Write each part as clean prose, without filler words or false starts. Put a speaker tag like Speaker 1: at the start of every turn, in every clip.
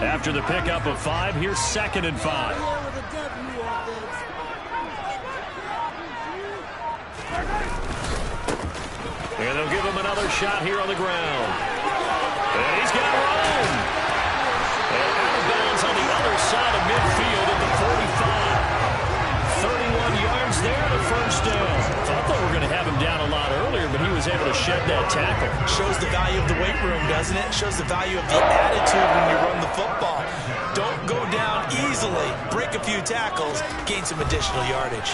Speaker 1: After the pickup of 5, here's 2nd and 5. And they'll give him another shot here on the ground. And he's got room. And out of bounds on the other side of midfield at the 45. 31 yards there, the first down. Thought they were going to have him down a lot earlier, but he was able to shed that tackle.
Speaker 2: Shows the value of the weight room, doesn't it? Shows the value of the attitude when you run the football. Don't go down easily. Break a few tackles. Gain some additional yardage.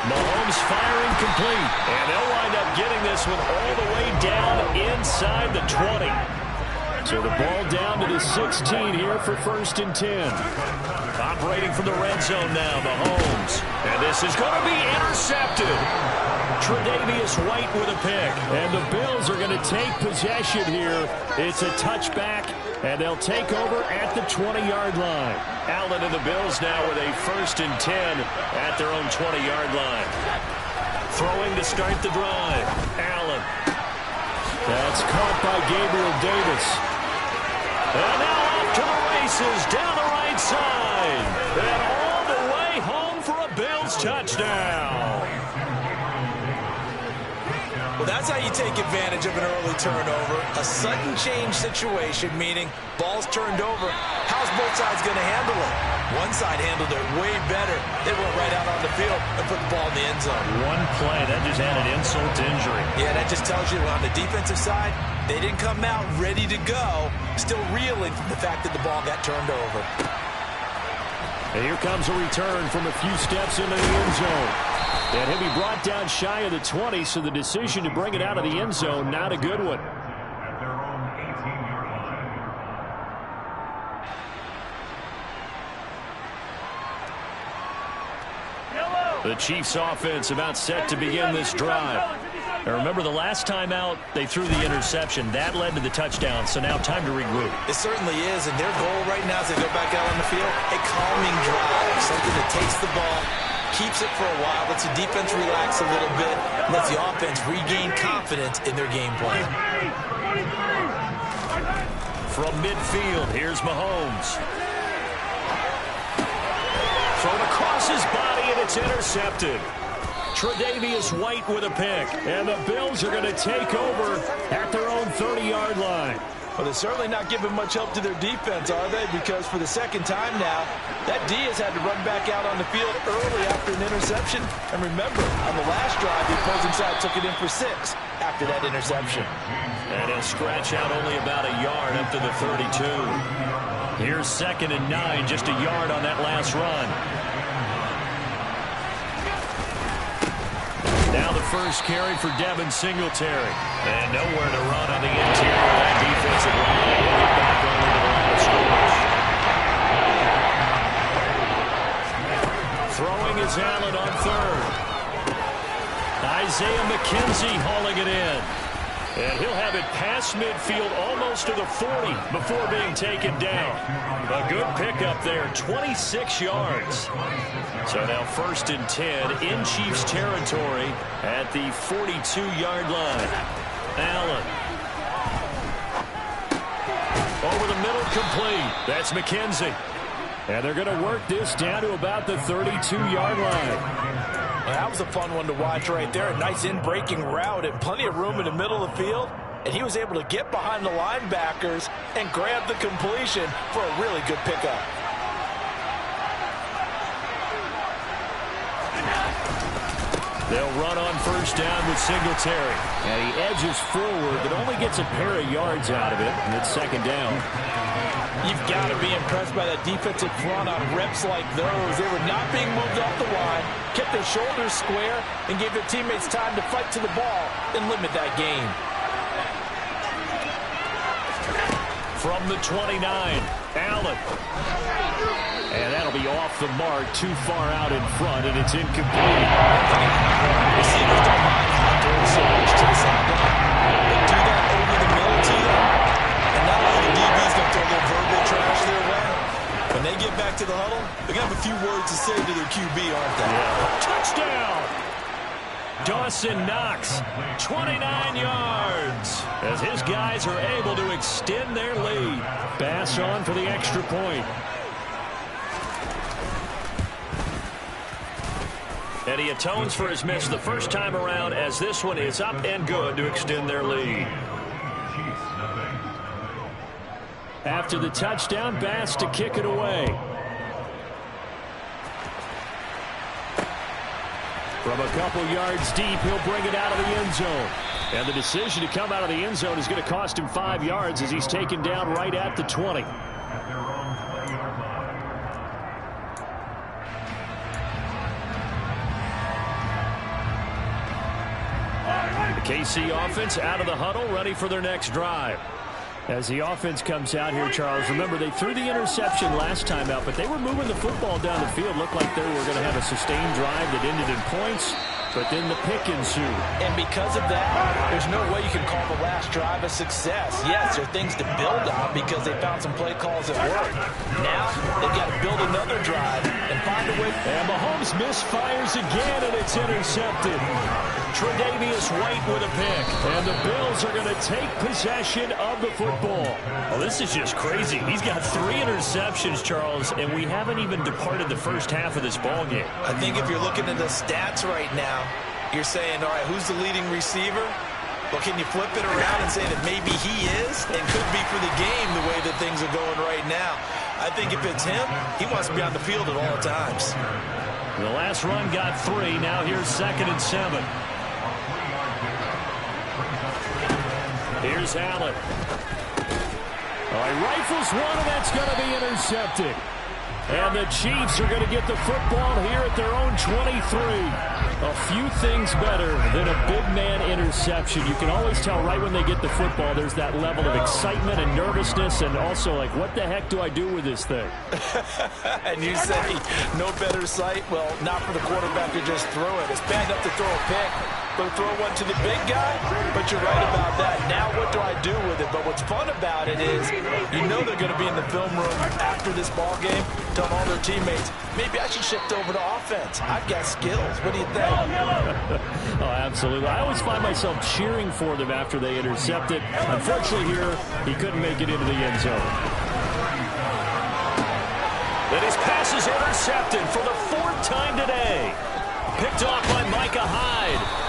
Speaker 1: Mahomes firing complete. And they'll wind up getting this one all the way down inside the 20. So the ball down to the 16 here for 1st and 10. Operating from the red zone now, Mahomes. And this is going to be intercepted. Tre'Davious White with a pick. And the Bills are going to take possession here. It's a touchback, and they'll take over at the 20-yard line. Allen and the Bills now with a 1st and 10 at their own 20-yard line. Throwing to start the drive. Allen. That's caught by Gabriel Davis. And now off to the races down the right side. And all the way home for a Bills touchdown.
Speaker 2: Well, that's how you take advantage of an early turnover. A sudden change situation, meaning ball's turned over. How's both sides going to handle it? One side handled it way better. They went right out on the field and put the ball in the end zone.
Speaker 1: One play, that just added insult to injury.
Speaker 2: Yeah, that just tells you on the defensive side, they didn't come out ready to go, still reeling from the fact that the ball got turned over.
Speaker 1: And here comes a return from a few steps into the end zone. And he'll be brought down shy of the 20, so the decision to bring it out of the end zone, not a good one. The Chiefs offense about set to begin this drive. Now remember, the last time out, they threw the interception. That led to the touchdown, so now time to regroup.
Speaker 2: It certainly is, and their goal right now as they go back out on the field, a calming drive, something that takes the ball, keeps it for a while, lets the defense relax a little bit, lets the offense regain confidence in their game plan.
Speaker 1: From midfield, here's Mahomes. Thrown across his body, and it's intercepted. Tre'Davious White with a pick. And the Bills are going to take over at their own 30-yard line.
Speaker 2: Well, they're certainly not giving much help to their defense, are they? Because for the second time now, that D has had to run back out on the field early after an interception. And remember, on the last drive, the opposing side took it in for 6 after that interception.
Speaker 1: And he'll scratch out only about a yard up to the 32. Here's 2nd and 9, just a yard on that last run. Now the first carry for Devin Singletary. And nowhere to run on the interior of that defensive line. He'll get back only to the line of scrimmage. Throwing is Allen on 3rd. Isaiah McKenzie hauling it in. And he'll have it past midfield almost to the 40 before being taken down. A good pickup there, 26 yards. So now 1st and 10 in Chiefs territory at the 42-yard line. Allen. Over the middle, complete. That's McKenzie. And they're going to work this down to about the 32-yard line.
Speaker 2: Well, that was a fun one to watch right there. A nice in-breaking route and plenty of room in the middle of the field. And he was able to get behind the linebackers and grab the completion for a really good pickup.
Speaker 1: They'll run on 1st down with Singletary. And he edges forward, but only gets a pair of yards out of it. And it's 2nd down.
Speaker 2: You've got to be impressed by that defensive front on reps like those. They were not being moved off the line, kept their shoulders square, and gave their teammates time to fight to the ball and limit that game.
Speaker 1: From the 29, Allen. And that'll be off the mark, too far out in front, and it's incomplete.
Speaker 2: Receivers don't mind throwing so much to the sideline. They do that over the middle to them. And not only the DB's going to throw a little verbal trash their way, when they get back to the huddle, they're going to have a few words to say to their QB, aren't they?
Speaker 1: Yeah. Touchdown! Dawson Knox, 29 yards. as his guys are able to extend their lead. Bass on for the extra point. And he atones for his miss the first time around, as this one is up and good to extend their lead. After the touchdown, Bass to kick it away. From a couple yards deep, he'll bring it out of the end zone. And the decision to come out of the end zone is going to cost him 5 yards as he's taken down right at the 20. The KC offense out of the huddle, ready for their next drive. As the offense comes out here, Charles, remember they threw the interception last time out, but they were moving the football down the field. Looked like they were going to have a sustained drive that ended in points, but then the pick ensued.
Speaker 2: And because of that, there's no way you can call the last drive a success. Yes, there are things to build on because they found some play calls that work. Now, they've got to build another drive and find a way.
Speaker 1: And Mahomes misfires again, and it's intercepted. Tre'Davious White with a pick. And the Bills are going to take possession of the football.
Speaker 3: Well, this is just crazy. He's got 3 interceptions, Charles, and we haven't even departed the first half of this ball game.
Speaker 2: I think if you're looking at the stats right now, you're saying, all right, who's the leading receiver? Well, can you flip it around and say that maybe he is and could be for the game the way that things are going right now? I think if it's him, he wants to be on the field at all times.
Speaker 1: The last run got 3. Now here's 2nd and 7. Here's Allen. All right, rifles one, and that's going to be intercepted. And the Chiefs are going to get the football here at their own 23. A few things better than a big man interception. You can always tell right when they get the football, there's that level of excitement and nervousness, and also like, what the heck do I do with this thing?
Speaker 2: And you say, no better sight? Well, not for the quarterback to just throw it. It's bad enough to throw a pick, but throw one to the big guy? But you're right about that. Now what do I do with it? But what's fun about it is, you know they're going to be in the film room after this ball game, telling all their teammates, maybe I should shift over to offense. I've got skills. What do you think?
Speaker 1: Oh, absolutely. I always find myself cheering for them after they intercept it. Unfortunately here, he couldn't make it into the end zone.
Speaker 3: And his pass is intercepted for the 4th time today. Picked off by Micah Hyde.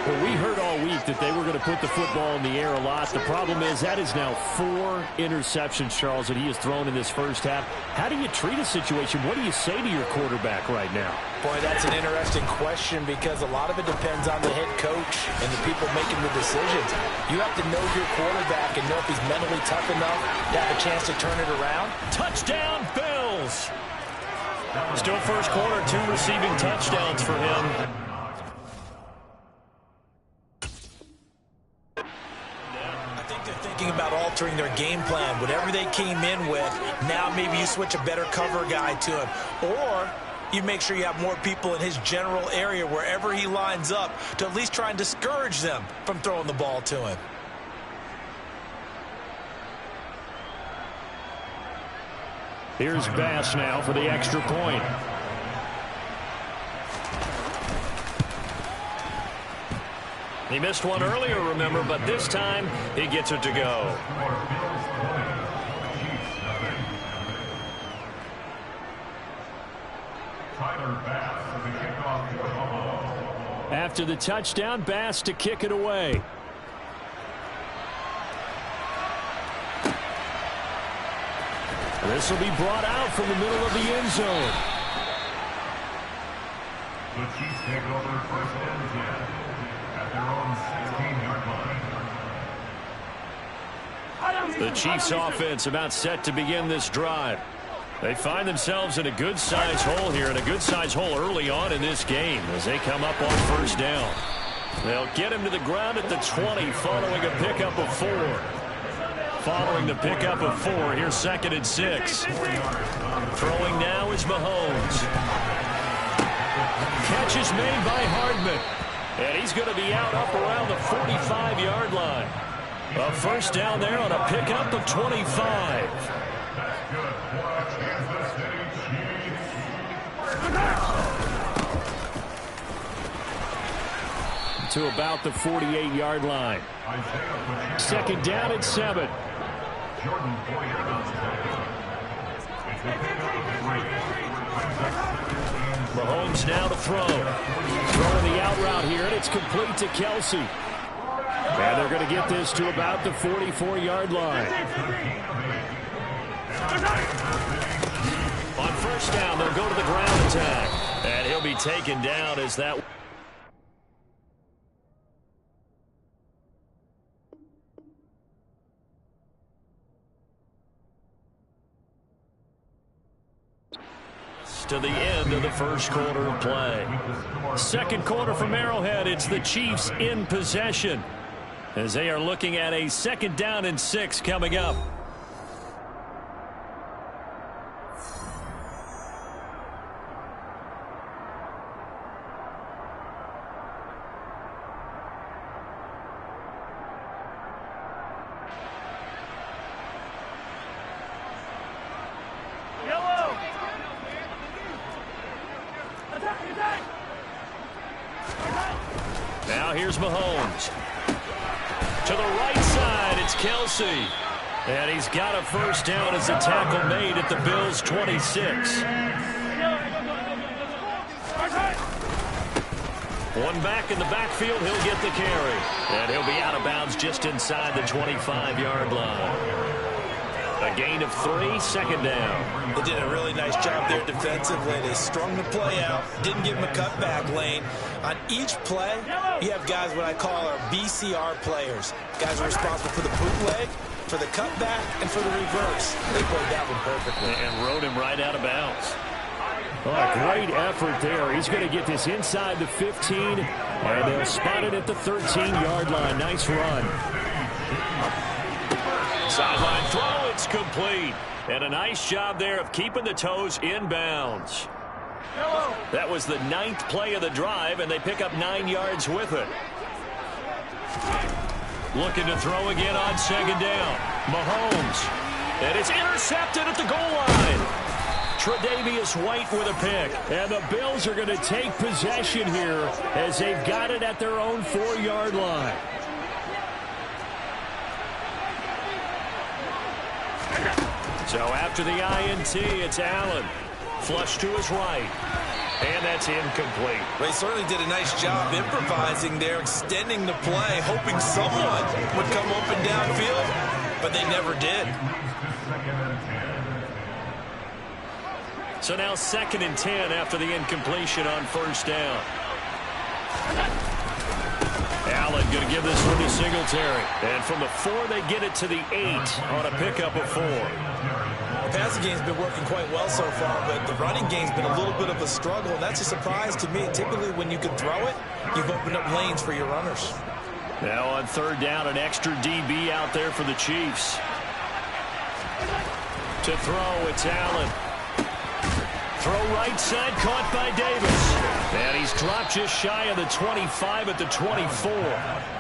Speaker 1: Well, we heard all week that they were going to put the football in the air a lot. The problem is that is now 4 interceptions, Charles, that he has thrown in this first half. How do you treat a situation? What do you say to your quarterback right now?
Speaker 2: Boy, that's an interesting question because a lot of it depends on the head coach and the people making the decisions. You have to know your quarterback and know if he's mentally tough enough to have a chance to turn it around.
Speaker 3: Touchdown, Bills! Still first quarter, 2 receiving touchdowns for him.
Speaker 2: About altering their game plan. Whatever they came in with, now maybe you switch a better cover guy to him. Or you make sure you have more people in his general area wherever he lines up to at least try and discourage them from throwing the ball to him.
Speaker 1: Here's Bass now for the extra point.
Speaker 3: He missed one earlier, remember, but this time he gets it to go.
Speaker 1: After the touchdown, Bass to kick it away. This will be brought out from the middle of the end zone.
Speaker 4: The Chiefs take over 1st and 10. Their own 16-yard line.
Speaker 1: The Chiefs offense about set to begin this drive. They find themselves in a good-sized hole here, and a good-sized hole early on in this game as they come up on 1st down. They'll get him to the ground at the 20 following a pickup of 4. Following the pickup of 4, here's 2nd and 6. Throwing now is Mahomes. Catch is made by Hardman. And he's going to be out up around the 45-yard line. A 1st down there on a pickup of 25. to about the 48-yard line. Second down and 7. Mahomes now to throw. Throwing the out route here, and it's complete to Kelsey. And they're going to get this to about the 44-yard line. On first down, they'll go to the ground attack. And he'll be taken down as that... to the end of the first quarter of play. Second quarter from Arrowhead, it's the Chiefs in possession as they are looking at a second down and 6 coming up. Now here's Mahomes. To the right side, it's Kelsey. And he's got a first down as a tackle made at the Bills' 26. One back in the backfield, he'll get the carry. And he'll be out of bounds just inside the 25-yard line. A gain of 3, second down.
Speaker 2: They did a really nice job there defensively. They strung the play out, didn't give him a cutback lane. On each play, you have guys what I call our BCR players. Guys are responsible for the bootleg, for the cutback, and for the reverse. They played that one perfectly.
Speaker 1: And rode him right out of bounds. Oh, great effort there. He's going to get this inside the 15, and they'll spot it at the 13-yard line. Nice run. Sideline throw, it's complete. And a nice job there of keeping the toes inbounds. That was the 9th play of the drive, and they pick up 9 yards with it. Looking to throw again on second down. Mahomes. And it's intercepted at the goal line. Tre'Davious White with a pick. And the Bills are going to take possession here as they've got it at their own 4-yard line. So after the INT, it's Allen. Flush to his right. And that's incomplete.
Speaker 2: Well, he certainly did a nice job improvising there, extending the play, hoping someone would come open downfield, but they never did.
Speaker 1: So now 2nd and 10 after the incompletion on first down. Allen going to give this one to Singletary. And from the 4, they get it to the 8 on a pickup of 4.
Speaker 2: The passing game's been working quite well so far, but the running game's been a little bit of a struggle, and that's a surprise to me. Typically, when you can throw it, you've opened up lanes for your runners.
Speaker 1: Now on third down, an extra DB out there for the Chiefs. To throw, it's Allen. Throw right side, caught by Davis. And he's dropped just shy of the 25 at the 24.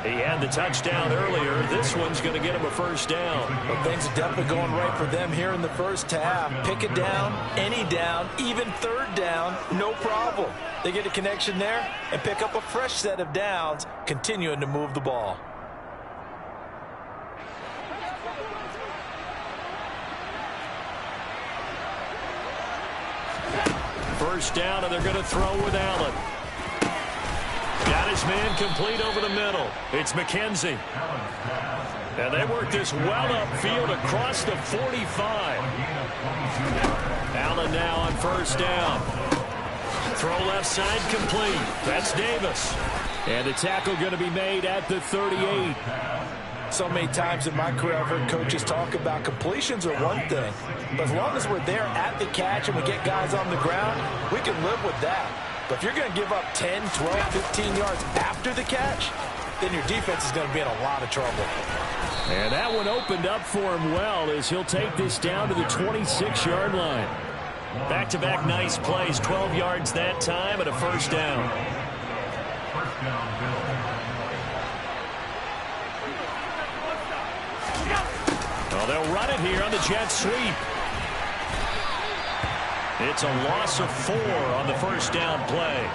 Speaker 1: He had the touchdown earlier. This one's going to get him a first down.
Speaker 2: Well, things are definitely going right for them here in the first half. Pick it down, any down, even third down, no problem. They get a connection there and pick up a fresh set of downs, continuing to move the ball.
Speaker 1: First down, and they're going to throw with Allen. Got his man complete over the middle. It's McKenzie. And they work this well upfield across the 45. Allen now on first down. Throw left side complete. That's Davis. And the tackle going to be made at the 38.
Speaker 2: So many times in my career I've heard coaches talk about completions are one thing, but as long as we're there at the catch and we get guys on the ground, we can live with that. But if you're going to give up 10, 12, 15 yards after the catch, then your defense is going to be in a lot of trouble.
Speaker 1: And that one opened up for him well as he'll take this down to the 26-yard line. Back-to-back nice plays, 12 yards that time and a first down.
Speaker 4: First down, Bills.
Speaker 1: Well, they'll run it here on the jet sweep. It's a loss of 4 on the first down play.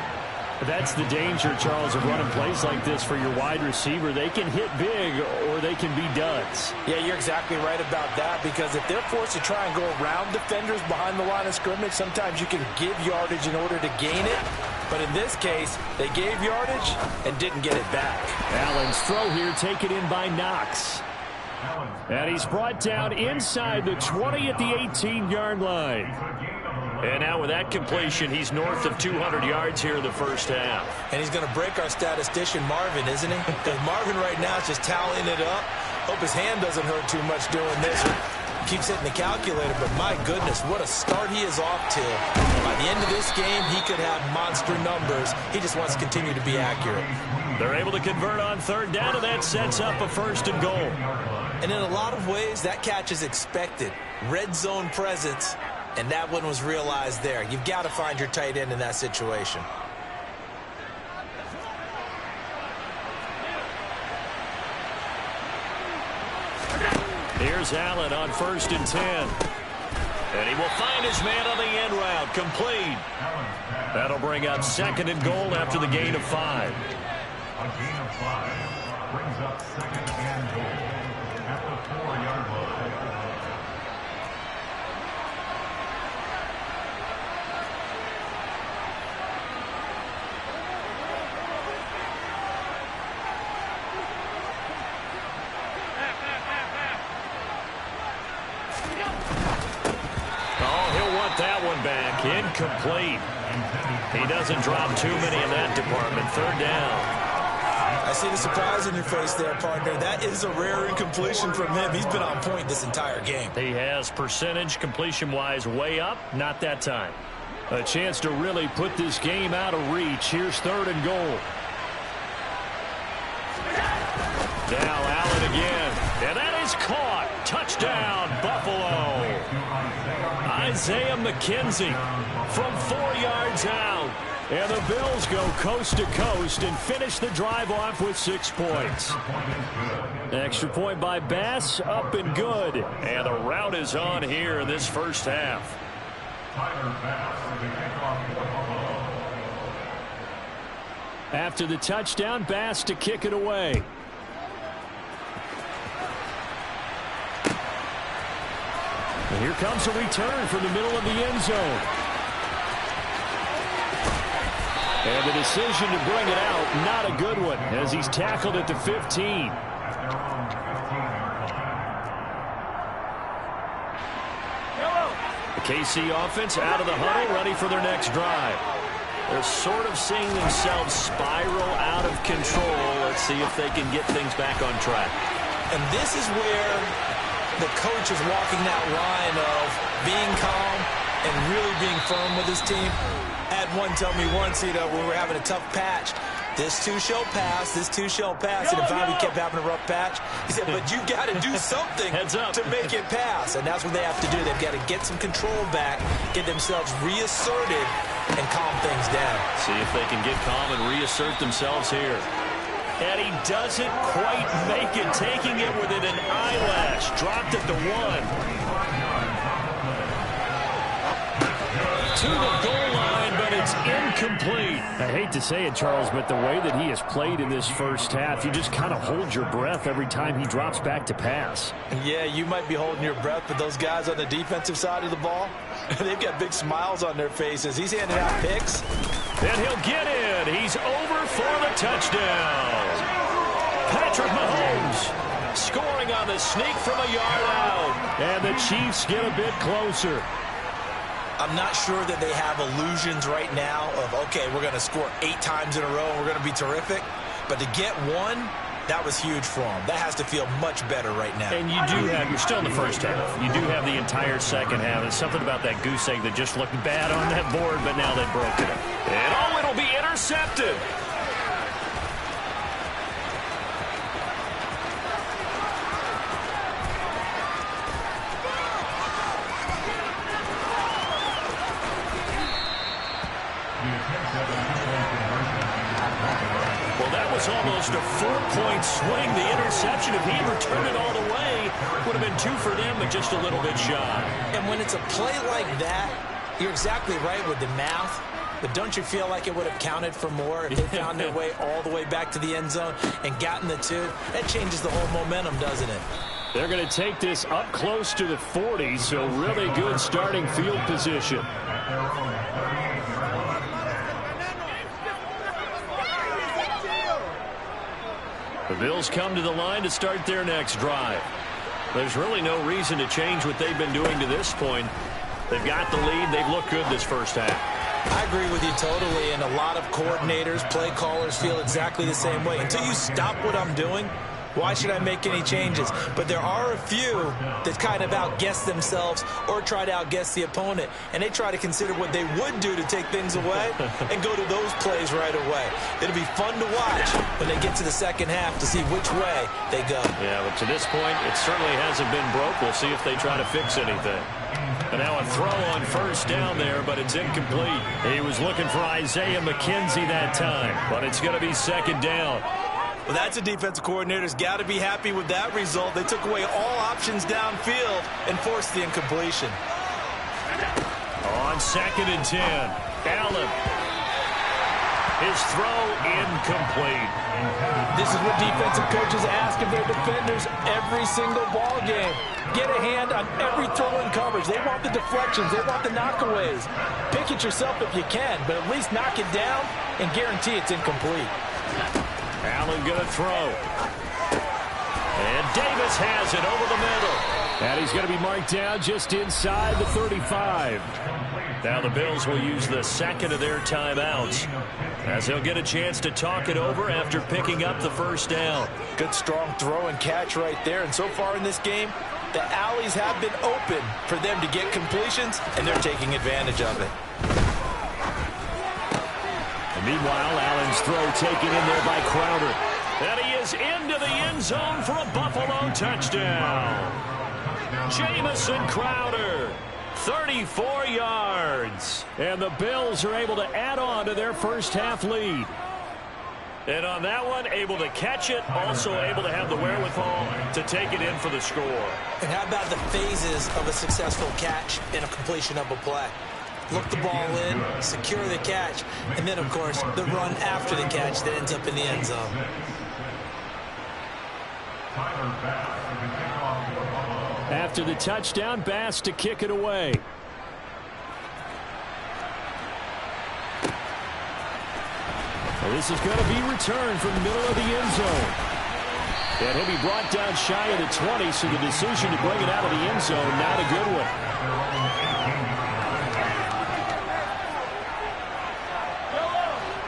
Speaker 1: That's the danger, Charles, of running plays like this for your wide receiver. They can hit big or they can be duds.
Speaker 2: Yeah, you're exactly right about that, because if they're forced to try and go around defenders behind the line of scrimmage, sometimes you can give yardage in order to gain it. But in this case, they gave yardage and didn't get it back.
Speaker 1: Allen's throw here taken in by Knox. And he's brought down inside the 20 at the 18-yard line. And now with that completion, he's north of 200 yards here in the first half.
Speaker 2: And he's going to break our statistician Marvin, isn't he? Because Marvin right now is just tallying it up. Hope his hand doesn't hurt too much doing this. Keeps hitting the calculator, but my goodness, what a start he is off to. By the end of this game, he could have monster numbers. He just wants to continue to be accurate.
Speaker 1: They're able to convert on third down, and that sets up a first and goal.
Speaker 2: And in a lot of ways, that catch is expected. Red zone presence, and that one was realized there. You've got to find your tight end in that situation.
Speaker 1: Here's Allen on first and 10. And he will find his man on the end route. Complete. That'll bring up second and goal after the gain of 5.
Speaker 4: A gain of 5 brings up second and goal at the 4-yard line.
Speaker 1: That one back. Incomplete. He doesn't drop too many in that department. Third down.
Speaker 2: I see the surprise in your face there, partner. That is a rare incompletion from him. He's been on point this entire game.
Speaker 1: He has percentage completion-wise way up. Not that time. A chance to really put this game out of reach. Here's third and goal. Now Allen again. And that is caught. Touchdown, Buffalo. Isaiah McKenzie from 4 yards out. And the Bills go coast to coast and finish the drive off with 6 points. Extra point by Bass, up and good. And the route is on here in this first half. After the touchdown, Bass to kick it away. And here comes a return from the middle of the end zone. And the decision to bring it out, not a good one, as he's tackled at the 15. The KC offense out of the huddle, ready for their next drive. They're sort of seeing themselves spiral out of control. Let's see if they can get things back on track.
Speaker 2: And this is where the coach is walking that line of being calm and really being firm with his team. I had one tell me once, when we were having a tough patch, this too shall pass, this too shall pass. And finally we kept having a rough patch. He said, but you got to do something to make it pass. And that's what they have to do. They've got to get some control back, get themselves reasserted, and calm things down.
Speaker 1: See if they can get calm and reassert themselves here. And he doesn't quite make it, taking it within an eyelash. Dropped at the 1. To the goal line, but it's incomplete. I hate to say it, Charles, but the way that he has played in this first half, you just kind of hold your breath every time he drops back to pass.
Speaker 2: Yeah, you might be holding your breath, but those guys on the defensive side of the ball, they've got big smiles on their faces. He's handing out picks.
Speaker 1: And he'll get in. He's over for the touchdown. Patrick Mahomes scoring on the sneak from a yard out. And the Chiefs get a bit closer.
Speaker 2: I'm not sure that they have illusions right now of, okay, we're going to score 8 times in a row and we're going to be terrific. But to get one, that was huge for them. That has to feel much better right now.
Speaker 1: And you're still in the first half. You do have the entire second half. There's something about that goose egg that just looked bad on that board, but now they've broken it. And it'll be intercepted. Well, that was almost a 4-point swing. The interception, if he returned it all the way, would have been 2 for them, but just a little bit shy.
Speaker 2: And when it's a play like that, you're exactly right with the math. But don't you feel like it would have counted for more if they found their way all the way back to the end zone and gotten the 2? That changes the whole momentum, doesn't it?
Speaker 1: They're going to take this up close to the 40, so really good starting field position. The Bills come to the line to start their next drive. There's really no reason to change what they've been doing to this point. They've got the lead. They've looked good this first half.
Speaker 2: I agree with you totally, and a lot of coordinators, play callers feel exactly the same way. Until you stop what I'm doing, why should I make any changes? But there are a few that kind of outguess themselves or try to outguess the opponent, and they try to consider what they would do to take things away and go to those plays right away. It'll be fun to watch when they get to the second half to see which way they go.
Speaker 1: Yeah, but to this point, it certainly hasn't been broke. We'll see if they try to fix anything. And now a throw on first down there, but it's incomplete. He was looking for Isaiah McKenzie that time, but it's going to be second down.
Speaker 2: Well, that's a defensive coordinator's got to be happy with that result. They took away all options downfield and forced the incompletion.
Speaker 1: On 2nd and 10, Allen. His throw incomplete.
Speaker 5: This is what defensive coaches ask of their defenders every single ball game. Get a hand on every throw in coverage. They want the deflections. They want the knockaways. Pick it yourself if you can, but at least knock it down and guarantee it's incomplete.
Speaker 1: Allen going to throw. And Davis has it over the middle. And he's going to be marked down just inside the 35. Now the Bills will use the second of their timeouts as they'll get a chance to talk it over after picking up the first down.
Speaker 5: Good strong throw and catch right there. And so far in this game, the alleys have been open for them to get completions, and they're taking advantage of it.
Speaker 1: And meanwhile, Allen's throw taken in there by Crowder. And he is into the end zone for a Buffalo touchdown. Jamison Crowder, 34 yards. And the Bills are able to add on to their first half lead. And on that one, able to catch it, also able to have the wherewithal to take it in for the score.
Speaker 2: And how about the phases of a successful catch and a completion of a play? Look the ball in, secure the catch, and then, of course, the run after the catch that ends up in the end zone.
Speaker 1: After the touchdown, Bass to kick it away. Well, this is going to be returned from the middle of the end zone. And he'll be brought down shy of the 20, so the decision to bring it out of the end zone, not a good one.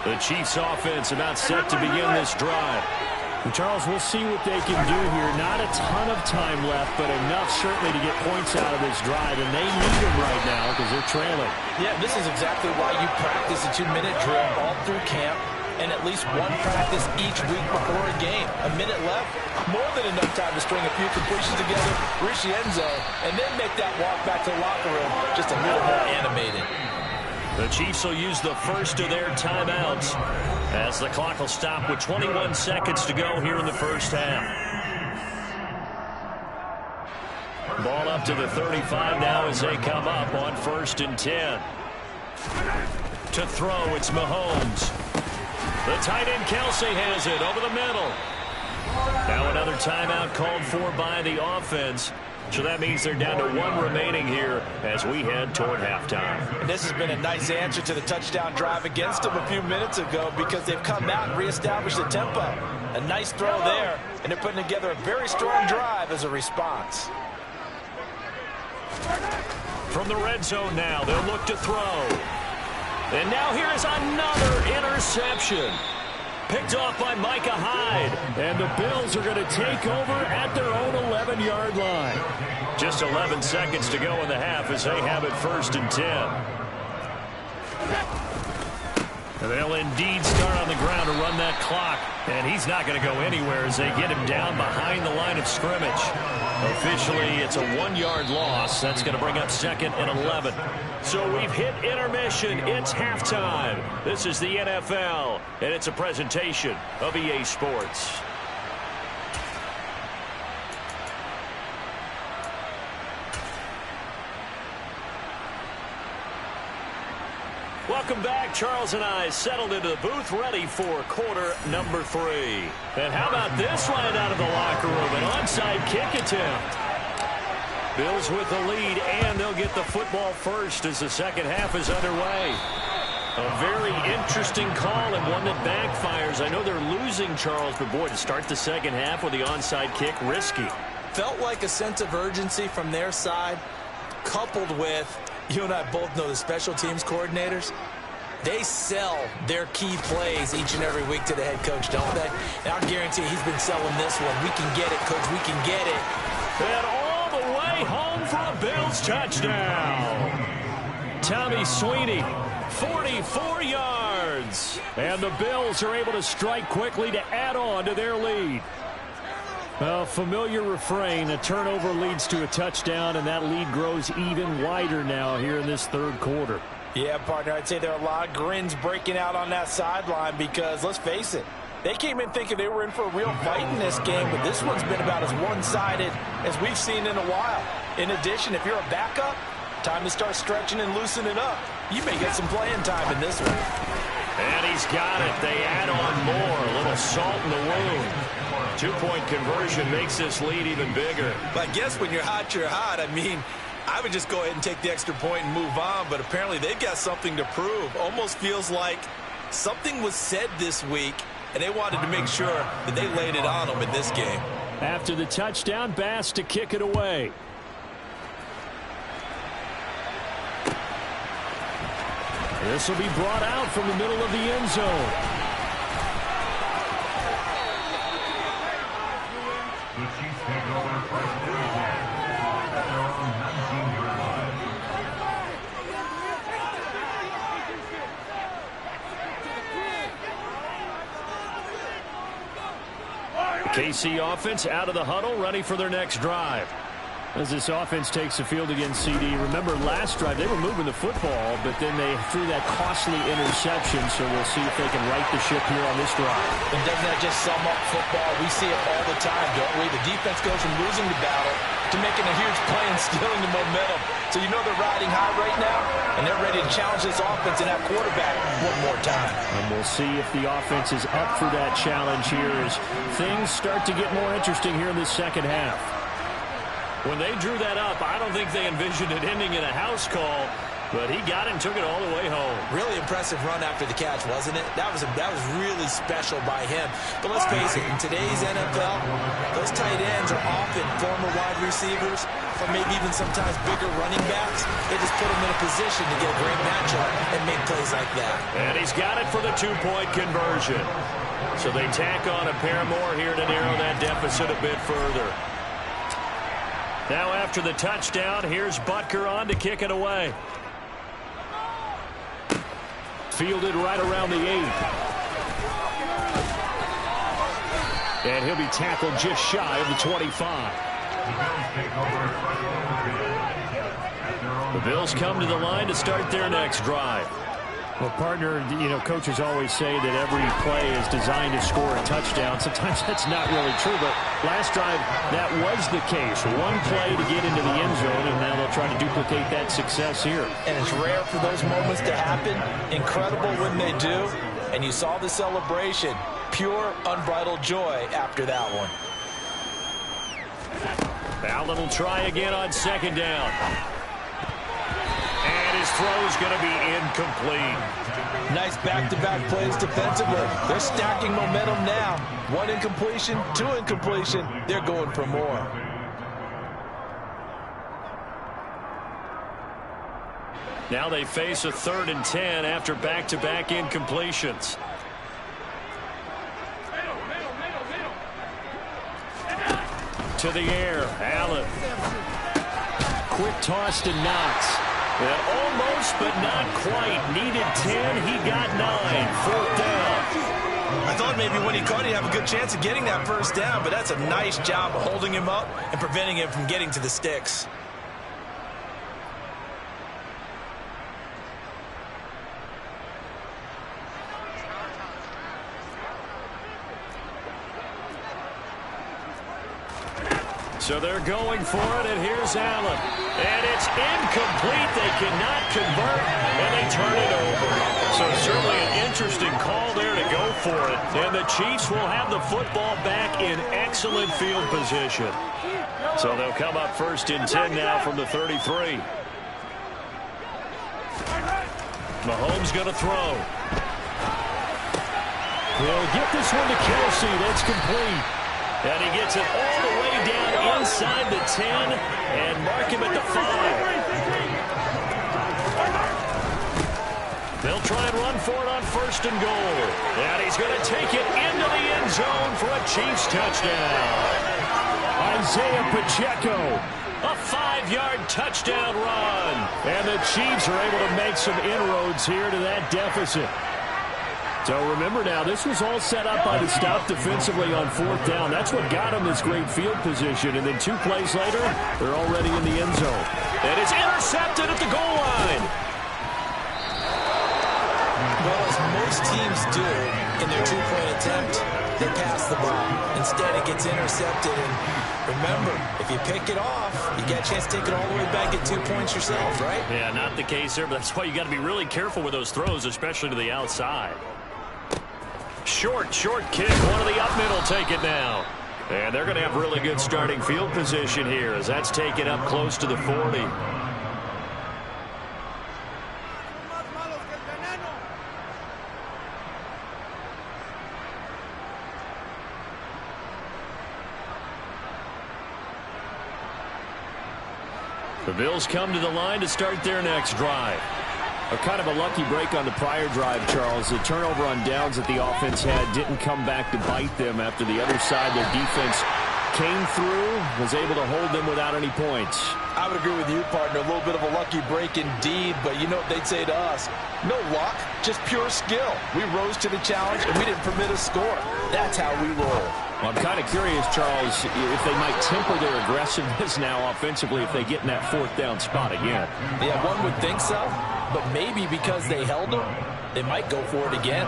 Speaker 1: The Chiefs offense about set to begin this drive. And Charles, we'll see what they can do here. Not a ton of time left, but enough certainly to get points out of this drive. And they need them right now because they're trailing.
Speaker 5: Yeah, this is exactly why you practice a 2-minute drill all through camp and at least one practice each week before a game. A minute left, more than enough time to string a few completions together, reach the end zone, and then make that walk back to the locker room just a little more animated.
Speaker 1: The Chiefs will use the first of their timeouts as the clock will stop with 21 seconds to go here in the first half. Ball up to the 35 now as they come up on 1st and 10. To throw, it's Mahomes. The tight end Kelsey has it over the middle. Now another timeout called for by the offense. So that means they're down to 1 remaining here as we head toward halftime.
Speaker 5: And this has been a nice answer to the touchdown drive against them a few minutes ago because they've come out and reestablished the tempo. A nice throw there, and they're putting together a very strong drive as a response.
Speaker 1: From the red zone now, they'll look to throw. And now here is another interception. Picked off by Micah Hyde. And the Bills are going to take over at their own 11-yard line. Just 11 seconds to go in the half as they have it 1st and 10. And they'll indeed start on the ground to run that clock. And he's not going to go anywhere as they get him down behind the line of scrimmage. Officially, it's a 1-yard loss. That's going to bring up 2nd and 11. So we've hit intermission. It's halftime. This is the NFL, and it's a presentation of EA Sports.
Speaker 3: welcome back. Charles and I settled into the booth, ready for quarter number 3. And how about this right out of the locker room? An onside kick attempt. Bills with the lead, and they'll get the football first as the second half is underway. A very interesting call and one that backfires. I know they're losing, Charles, but boy, to start the second half with the onside kick, risky.
Speaker 5: Felt like a sense of urgency from their side, coupled with, you and I both know the special teams coordinators, they sell their key plays each and every week to the head coach, don't they? And I guarantee he's been selling this one. We can get it, coach, we can get it.
Speaker 3: And all the way home for a Bills touchdown. Tommy Sweeney, 44 yards. And the Bills are able to strike quickly to add on to their lead. A familiar refrain, a turnover leads to a touchdown, and that lead grows even wider now here in this third quarter.
Speaker 5: Yeah, partner, I'd say there are a lot of grins breaking out on that sideline because, let's face it, they came in thinking they were in for a real fight in this game, but this one's been about as one-sided as we've seen in a while. In addition, if you're a backup, time to start stretching and loosening up. You may get some playing time in this one.
Speaker 3: And he's got it. They add on more. A little salt in the wound. 2-point conversion makes this lead even bigger.
Speaker 2: But I guess when you're hot, you're hot. I mean, I would just go ahead and take the extra point and move on, but apparently they've got something to prove. Almost feels like something was said this week, and they wanted to make sure that they laid it on them in this game.
Speaker 3: After the touchdown, Bass to kick it away. This will be brought out from the middle of the end zone.
Speaker 4: The Chiefs take over first and 10 at their own 19-yard line.
Speaker 3: The KC offense out of the huddle, ready for their next drive. As this offense takes the field against CD, remember last drive they were moving the football, but then they threw that costly interception, so we'll see if they can right the ship here on this drive.
Speaker 5: And doesn't that just sum up football? We see it all the time, don't we? The defense goes from losing the battle to making a huge play and stealing the momentum. So you know they're riding high right now, and they're ready to challenge this offense and that quarterback one more time.
Speaker 3: And we'll see if the offense is up for that challenge here as things start to get more interesting here in the second half. When they drew that up, I don't think they envisioned it ending in a house call, but he got it and took it all the way home.
Speaker 5: Really impressive run after the catch, wasn't it? That was really special by him. But let's face it, in today's NFL, those tight ends are often former wide receivers or maybe even sometimes bigger running backs. They just put them in a position to get a great matchup and make plays like that.
Speaker 3: And he's got it for the 2-point conversion. So they tack on a pair more here to narrow that deficit a bit further. Now after the touchdown, here's Butker on to kick it away. Fielded right around the 8. And he'll be tackled just shy of the 25. The Bills come to the line to start their next drive. Well, partner, you know, coaches always say that every play is designed to score a touchdown. Sometimes that's not really true, but last drive, that was the case. One play to get into the end zone, and now they'll try to duplicate that success here.
Speaker 5: And it's rare for those moments to happen. Incredible when they do. And you saw the celebration. Pure, unbridled joy after that one.
Speaker 3: Allen will try again on second down. And his throw's going to be incomplete.
Speaker 5: Nice back-to-back plays defensively. They're stacking momentum now. 1 incompletion, 2 incompletion. They're going for more.
Speaker 3: Now they face a 3rd and 10 after back-to-back incompletions. To the air, Allen. Quick toss to Knox. And almost, but not quite. Needed 10, he got 9. 4th down.
Speaker 2: I thought maybe when he caught it, he'd have a good chance of getting that first down, but that's a nice job of holding him up and preventing him from getting to the sticks.
Speaker 3: So they're going for it, and here's Allen. And it's incomplete. They cannot convert, and they turn it over. So certainly an interesting call there to go for it. And the Chiefs will have the football back in excellent field position. So they'll come up first and 10 now from the 33. Mahomes going to throw. He'll get this one to Kelsey. That's complete. And he gets it all the way down inside the 10 and mark him at the 5. They'll try and run for it on first and goal. And he's going to take it into the end zone for a Chiefs touchdown. Isaiah Pacheco, a 5-yard touchdown run. And the Chiefs are able to make some inroads here to that deficit. So remember now, this was all set up by the stop defensively on fourth down. That's what got them this great field position. And then 2 plays later, they're already in the end zone. And it's intercepted at the goal line.
Speaker 5: Well, as most teams do in their 2-point attempt, they pass the ball. Instead, it gets intercepted. And remember, if you pick it off, you get a chance to take it all the way back at 2 points yourself, right?
Speaker 3: Yeah, not the case there, but that's why you got to be really careful with those throws, especially to the outside. Short kick. One of the up middle take it now. And they're going to have really good starting field position here as that's taken up close to the 40. The Bills come to the line to start their next drive. A kind of a lucky break on the prior drive, Charles. The turnover on downs that the offense had didn't come back to bite them after the other side. Their defense came through, was able to hold them without any points.
Speaker 5: I would agree with you, partner. A little bit of a lucky break indeed, but you know what they'd say to us? No luck, just pure skill. We rose to the challenge, and we didn't permit a score. That's how we roll.
Speaker 3: Well, I'm kind of curious, Charles, if they might temper their aggressiveness now offensively if they get in that fourth down spot again.
Speaker 5: Yeah, one would think so, but maybe because they held them, they might go for it again.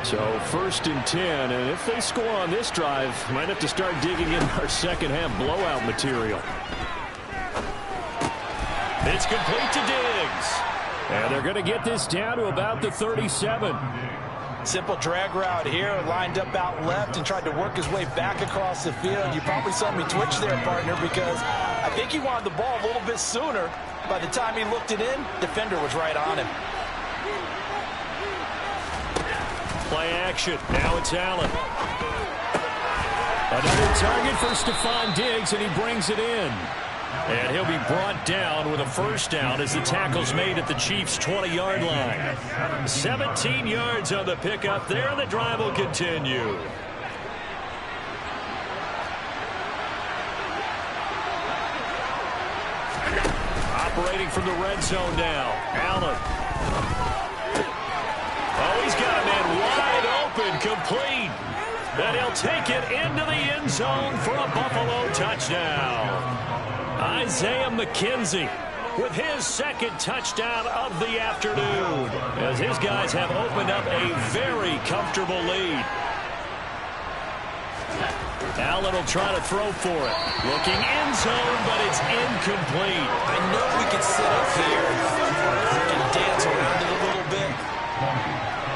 Speaker 3: So first and 10, and if they score on this drive, might have to start digging in our second half blowout material. It's complete to Diggs. And they're going to get this down to about the 37.
Speaker 5: Simple drag route here, lined up out left and tried to work his way back across the field. You probably saw me twitch there, partner, because I think he wanted the ball a little bit sooner. By the time he looked it in, defender was right on him.
Speaker 3: Play action. Now it's Allen. Another target for Stephon Diggs, and he brings it in. And he'll be brought down with a first down as the tackle's made at the Chiefs' 20-yard line. 17 yards on the pickup there, and the drive will continue. Operating from the red zone now. Allen. Oh, he's got a man wide open, complete. And he'll take it into the end zone for a Buffalo touchdown. Isaiah McKenzie with his second touchdown of the afternoon as his guys have opened up a very comfortable lead. Allen will try to throw for it. Looking end zone, but it's incomplete.
Speaker 5: I know we could sit up here and dance around it a little bit,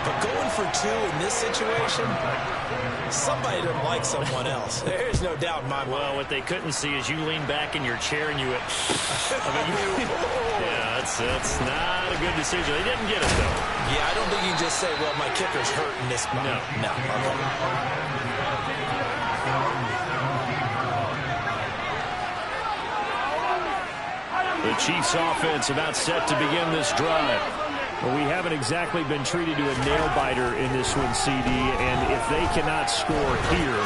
Speaker 5: but going for 2 in this situation, somebody doesn't like someone else. There's no doubt in my mind.
Speaker 3: Well, what they couldn't see is you lean back in your chair and you went, yeah, that's not a good decision. They didn't get it, though.
Speaker 5: Yeah, I don't think you can just say, well, my kicker's hurt in this spot. No. Okay.
Speaker 3: The Chiefs offense about set to begin this drive. Well, we haven't exactly been treated to a nail-biter in this one, CD, and if they cannot score here,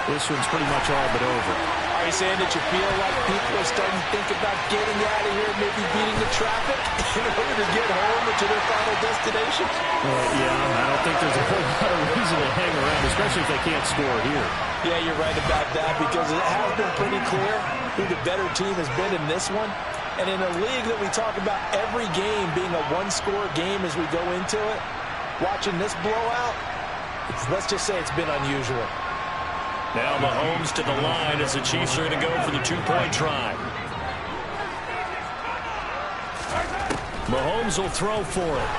Speaker 3: this one's pretty much all but over.
Speaker 5: Are you saying that you feel like people are starting to think about getting out of here, maybe beating the traffic in order to get home or to their final destination?
Speaker 3: Yeah, I don't think there's a whole lot of reason to hang around, especially if they can't score here.
Speaker 5: Yeah, you're right about that, because it has been pretty clear who the better team has been in this one. And in a league that we talk about every game being a one-score game as we go into it, watching this blowout, let's just say it's been unusual.
Speaker 3: Now Mahomes to the line as the Chiefs are going to go for the two-point try. Mahomes will throw for it.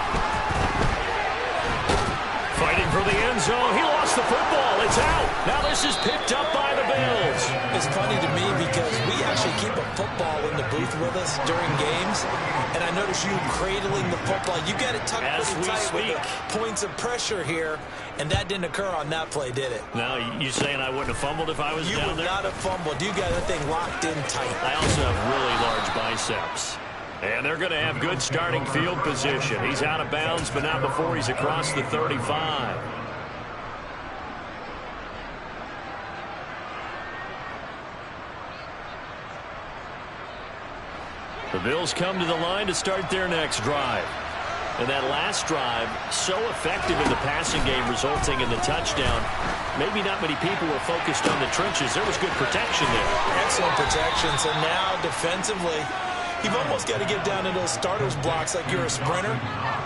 Speaker 3: Fighting for the end zone. He lost the football. It's out. Now this is picked up by the Bills.
Speaker 5: It's funny to me because we actually keep a football in the booth with us during games. And I notice you cradling the football. You got it tucked pretty tight with the points of pressure here. And that didn't occur on that play, did it?
Speaker 3: Now, you saying I wouldn't have fumbled if I was down there?
Speaker 5: You would not have fumbled. You got that thing locked in tight.
Speaker 3: I also have really large biceps. And they're going to have good starting field position. He's out of bounds, but not before he's across the 35. The Bills come to the line to start their next drive. And that last drive, so effective in the passing game, resulting in the touchdown. Maybe not many people were focused on the trenches. There was good protection there.
Speaker 5: Excellent protection. So now, defensively, you've almost got to get down to those starters blocks like you're a sprinter.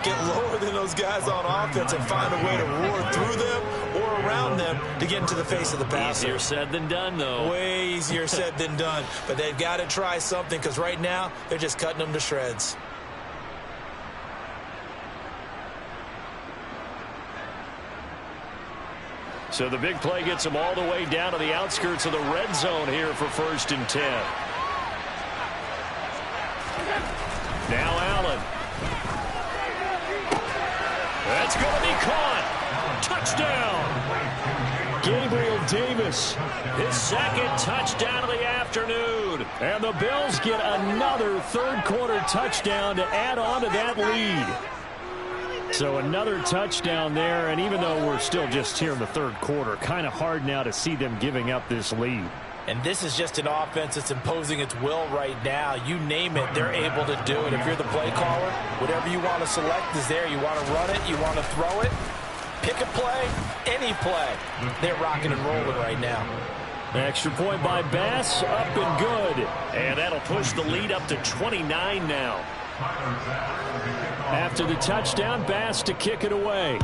Speaker 5: Get lower than those guys on offense and find a way to roar through them or around them to get into the face of the passer.
Speaker 3: Easier said than done, though.
Speaker 5: Way easier said than done. But they've got to try something because right now they're just cutting them to shreds.
Speaker 3: So the big play gets them all the way down to the outskirts of the red zone here for 1st and 10. Now Allen. That's going to be caught. Touchdown. Gabriel Davis. His second touchdown of the afternoon. And the Bills get another third-quarter touchdown to add on to that lead. So another touchdown there, and even though we're still just here in the third quarter, kind of hard now to see them giving up this lead.
Speaker 5: And this is just an offense that's imposing its will right now. You name it, they're able to do it. If you're the play caller, whatever you want to select is there. You want to run it, you want to throw it, pick a play, any play. They're rocking and rolling right now.
Speaker 3: Extra point by Bass, up and good. And that'll push the lead up to 29 now. After the touchdown, Bass to kick it away.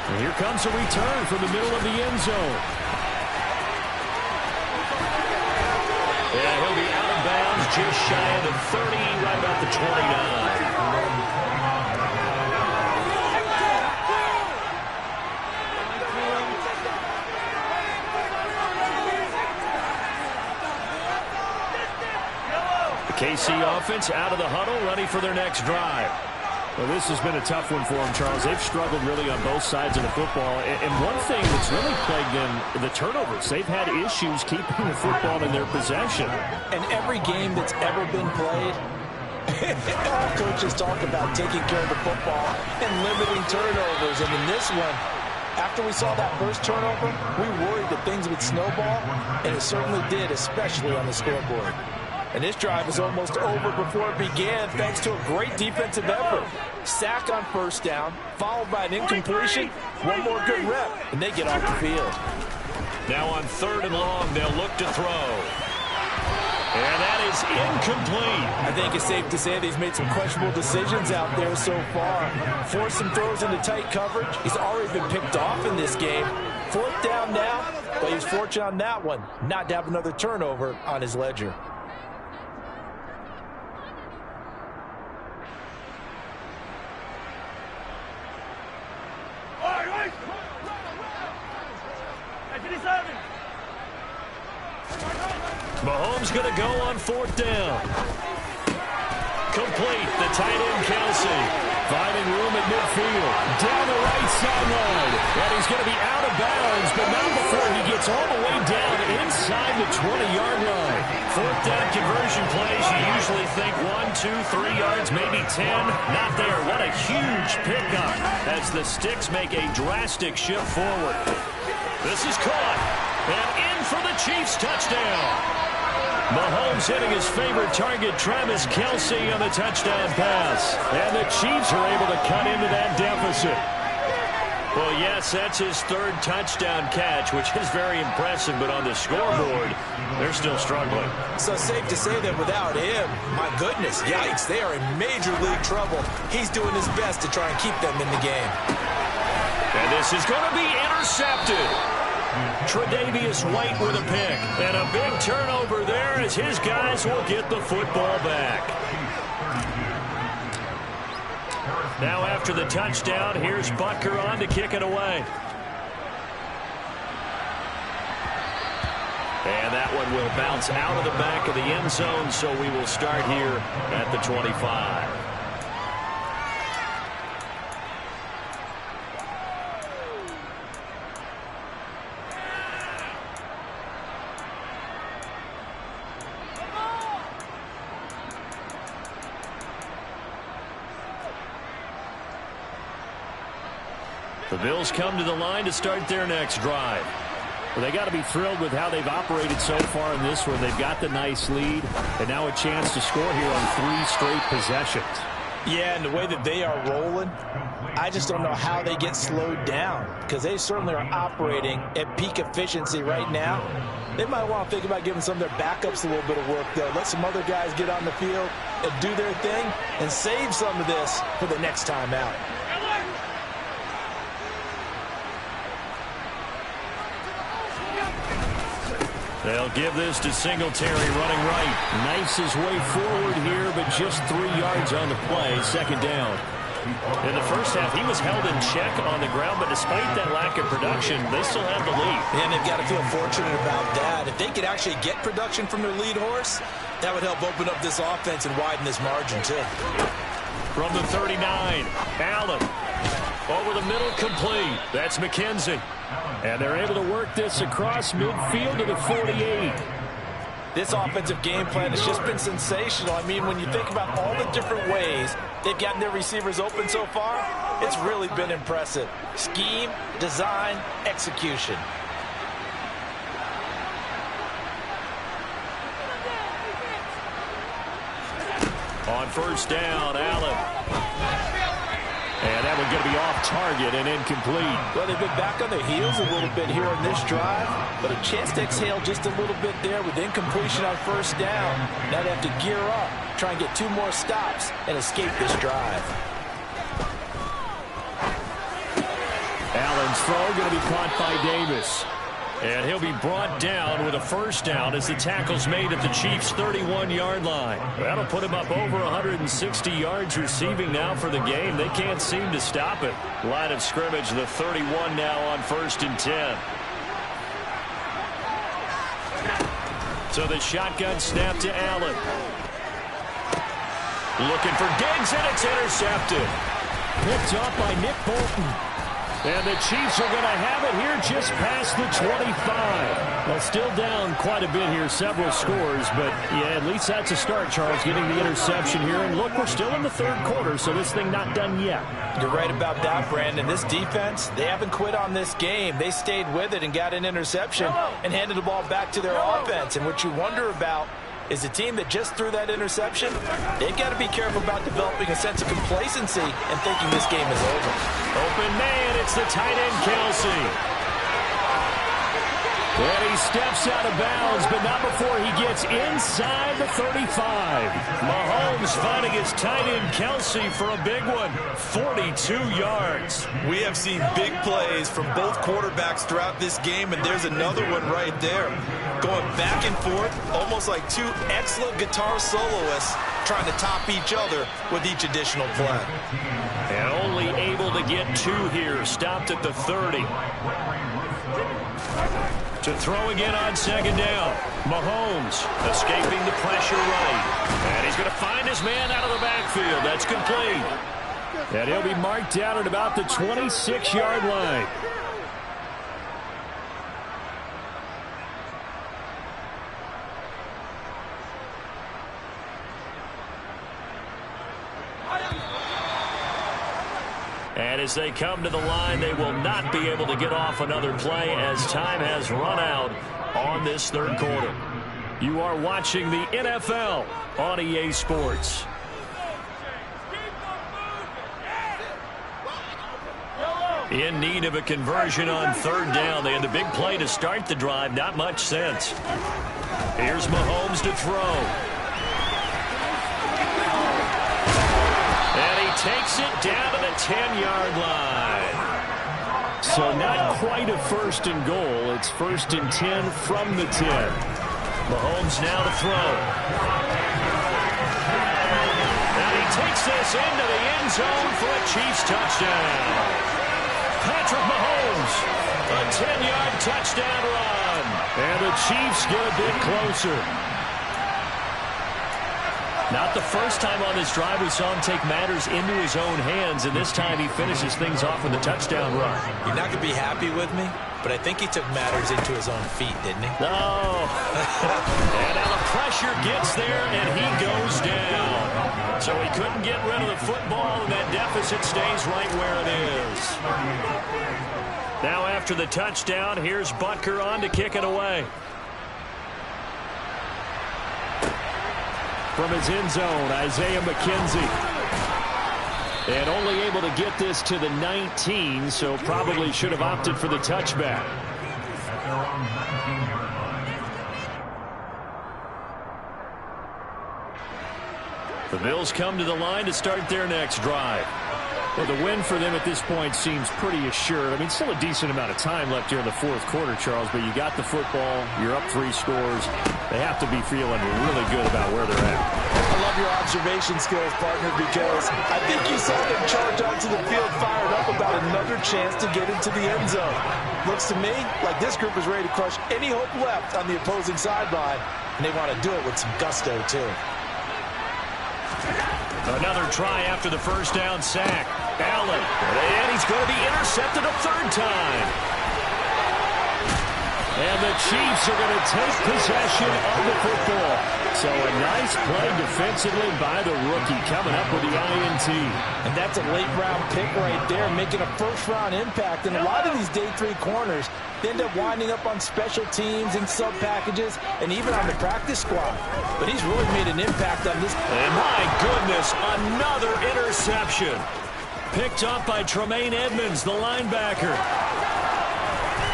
Speaker 3: And here comes a return from the middle of the end zone. Yeah, he'll be out of bounds just shy of the 30, right about the 29. KC offense out of the huddle, ready for their next drive. Well, this has been a tough one for them, Charles. They've struggled really on both sides of the football. And one thing that's really plagued them, the turnovers. They've had issues keeping the football in their possession.
Speaker 5: And every game that's ever been played, all coaches talk about taking care of the football and limiting turnovers. And in this one, after we saw that first turnover, we worried that things would snowball, and it certainly did, especially on the scoreboard. And this drive was almost over before it began thanks to a great defensive effort. Sack on first down, followed by an incompletion. One more good rep, and they get off the field.
Speaker 3: Now on 3rd and long, they'll look to throw. And that is incomplete.
Speaker 5: I think it's safe to say that he's made some questionable decisions out there so far. Forced some throws into tight coverage. He's already been picked off in this game. 4th down now, but he's fortunate on that one, not to have another turnover on his ledger.
Speaker 3: Mahomes going to go on 4th down. Complete. The tight end, Kelsey. Finding room at midfield. Down the right sideline. And he's going to be out of bounds, but not before he gets all the way down inside the 20-yard line. 4th down conversion plays. You usually think 1, 2, 3 yards, maybe 10. Not there. What a huge pickup as the Sticks make a drastic shift forward. This is caught. And in for the Chiefs touchdown. Mahomes hitting his favorite target, Travis Kelce, on the touchdown pass. And the Chiefs are able to cut into that deficit. Well, yes, that's his 3rd touchdown catch, which is very impressive. But on the scoreboard, they're still struggling.
Speaker 5: So safe to say that without him, my goodness, yikes, they are in major league trouble. He's doing his best to try and keep them in the game.
Speaker 3: And this is going to be intercepted. Tre'Davious White with a pick. And a big turnover there as his guys will get the football back. Now after the touchdown, here's Butker on to kick it away. And that one will bounce out of the back of the end zone, so we will start here at the 25. The Bills come to the line to start their next drive. Well, they got to be thrilled with how they've operated so far in this one. They've got the nice lead, and now a chance to score here on 3 straight possessions.
Speaker 5: Yeah, and the way that they are rolling, I just don't know how they get slowed down, because they certainly are operating at peak efficiency right now. They might want to think about giving some of their backups a little bit of work, though. Let some other guys get on the field and do their thing and save some of this for the next time out.
Speaker 3: They'll give this to Singletary running right. Knifes his way forward here, but just 3 yards on the play. Second down. In the first half, he was held in check on the ground, but despite that lack of production, they still have the lead.
Speaker 5: And they've got to feel fortunate about that. If they could actually get production from their lead horse, that would help open up this offense and widen this margin, too.
Speaker 3: From the 39, Allen. Over the middle, complete. That's McKenzie. And they're able to work this across midfield to the 48.
Speaker 5: This offensive game plan has just been sensational. I mean, when you think about all the different ways they've gotten their receivers open so far, it's really been impressive. Scheme, design, execution.
Speaker 3: On first down, Allen. And that one's going to be off target and incomplete.
Speaker 5: Well, they've been back on their heels a little bit here in this drive, but a chance to exhale just a little bit there with incompletion on first down. Now they have to gear up, try and get 2 more stops, and escape this drive.
Speaker 3: Allen's throw going to be caught by Davis. And he'll be brought down with a first down as the tackle's made at the Chiefs' 31-yard line. That'll put him up over 160 yards receiving now for the game. They can't seem to stop it. Line of scrimmage, the 31 now on 1st and 10. So the shotgun snap to Allen. Looking for Diggs, and it's intercepted. Picked up by Nick Bolton. And the Chiefs are going to have it here just past the 25. Well, still down quite a bit here, several scores, but yeah, at least that's a start, Charles, getting the interception here. And look, we're still in the 3rd quarter, so this thing not done yet.
Speaker 5: You're right about that, Brandon. This defense, they haven't quit on this game. They stayed with it and got an interception and handed the ball back to their offense. And what you wonder about is a team that just threw that interception, they've got to be careful about developing a sense of complacency and thinking this game is over.
Speaker 3: Open man, it's the tight end, Kelsey. And he steps out of bounds, but not before he gets inside the 35. Mahomes finding his tight end, Kelsey, for a big one, 42 yards.
Speaker 2: We have seen big plays from both quarterbacks throughout this game, and there's another one right there. Going back and forth, almost like 2 excellent guitar soloists trying to top each other with each additional play.
Speaker 3: And only able to get 2 here, stopped at the 30. To throw again on 2nd down. Mahomes escaping the pressure right. And he's going to find his man out of the backfield. That's complete. And he'll be marked down at about the 26-yard line. And as they come to the line, they will not be able to get off another play as time has run out on this 3rd quarter. You are watching the NFL on EA Sports. In need of a conversion on 3rd down. They had the big play to start the drive. Not much sense. Here's Mahomes to throw. And he takes it down to the 10-yard line.
Speaker 1: So not quite a first and goal. It's 1st and 10 from the 10. Mahomes now to throw. And he takes this into the end zone for a Chiefs touchdown. Patrick Mahomes, a 10-yard touchdown run. And the Chiefs get a bit closer. Not the first time on this drive we saw him take matters into his own hands, and this time he finishes things off with a touchdown run.
Speaker 5: You're not going to be happy with me, but I think he took matters into his own feet, didn't he?
Speaker 1: No. And now the pressure gets there, and he goes down. So he couldn't get rid of the football, and that deficit stays right where it is. Now after the touchdown, here's Butker on to kick it away. From his end zone, Isaiah McKenzie. And only able to get this to the 19, so probably should have opted for the touchback.
Speaker 4: At their own 19-yard line.
Speaker 1: The Bills come to the line to start their next drive. Well, the win for them at this point seems pretty assured. I mean, still a decent amount of time left here in the fourth quarter, Charles, but you got the football, you're up 3 scores. They have to be feeling really good about where they're at.
Speaker 5: I love your observation skills, partner, because I think you saw them charge onto the field fired up about another chance to get into the end zone. Looks to me like this group is ready to crush any hope left on the opposing sideline, and they want to do it with some gusto, too.
Speaker 1: Another try after the first down sack. Allen, and he's going to be intercepted a 3rd time. And the Chiefs are going to take possession of the football. So a nice play defensively by the rookie coming up with the INT.
Speaker 5: And that's a late-round pick right there, making a first-round impact. And a lot of these day 3 corners, they end up winding up on special teams and sub-packages and even on the practice squad. But he's really made an impact on this.
Speaker 1: And my goodness, another interception. Picked up by Tremaine Edmonds, the linebacker.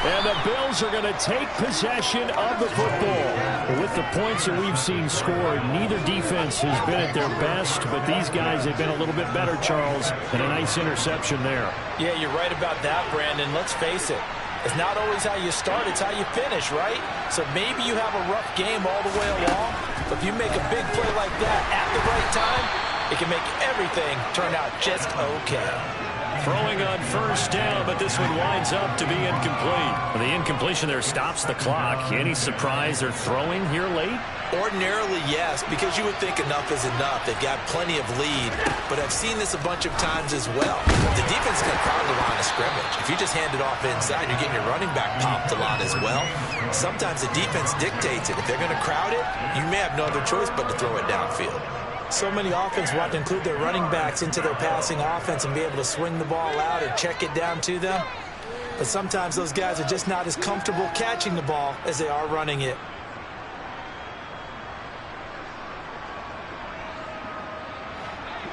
Speaker 1: And the Bills are going to take possession of the football. With the points that we've seen scored, neither defense has been at their best, but these guys have been a little bit better, Charles, and a nice interception there.
Speaker 5: Yeah, you're right about that, Brandon. Let's face it. It's not always how you start, it's how you finish, right? So maybe you have a rough game all the way along, but if you make a big play like that at the right time, it can make everything turn out just okay.
Speaker 1: Throwing on first down, but this one winds up to be incomplete. The incompletion there stops the clock. Any surprise they're throwing here late?
Speaker 5: Ordinarily, yes, because you would think enough is enough. They've got plenty of lead, but I've seen this a bunch of times as well. The defense is going to crowd the line of scrimmage. If you just hand it off inside, you're getting your running back popped a lot as well. Sometimes the defense dictates it. If they're going to crowd it, you may have no other choice but to throw it downfield. So many offenses want to include their running backs into their passing offense and be able to swing the ball out or check it down to them. But sometimes those guys are just not as comfortable catching the ball as they are running it.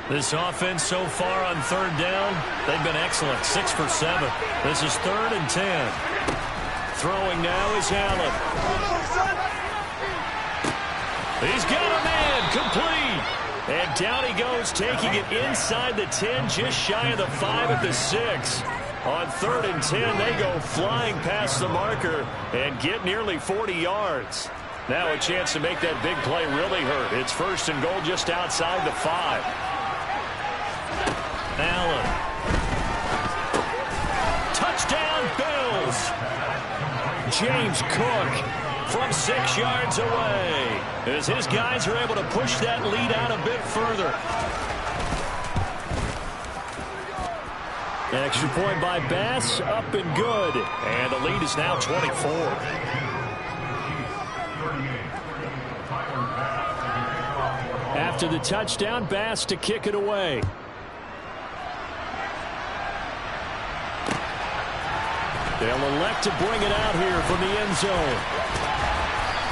Speaker 1: This offense so far on 3rd down, they've been excellent. 6 for 7. This is 3rd and 10. Throwing now is Allen. He's got a man complete. And down he goes, taking it inside the 10, just shy of the 5 at the 6. On 3rd and 10, they go flying past the marker and get nearly 40 yards. Now a chance to make that big play really hurt. It's 1st and goal just outside the 5. Allen. Touchdown, Bills. James Cook from 6 yards away, as his guys are able to push that lead out a bit further. An extra point by Bass, up and good. And the lead is now 24. After the touchdown, Bass to kick it away. They'll elect to bring it out here from the end zone.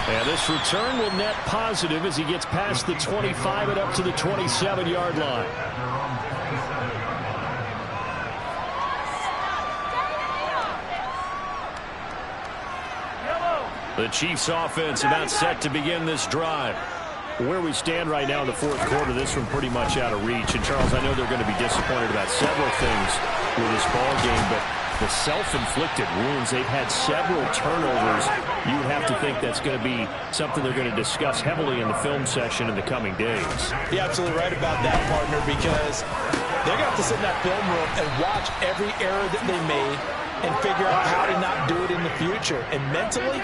Speaker 1: And this return will net positive as he gets past the 25 and up to the 27-yard line. The Chiefs offense about set to begin this drive. Where we stand right now in the fourth quarter, this one pretty much out of reach. And, Charles, I know they're going to be disappointed about several things with this ball game, but the self-inflicted wounds. They've had several turnovers. You would have to think that's going to be something they're going to discuss heavily in the film session in the coming days.
Speaker 5: You're absolutely right about that, partner, because they're going to have to sit in that film room and watch every error that they made and figure out how to not do it in the future. And mentally,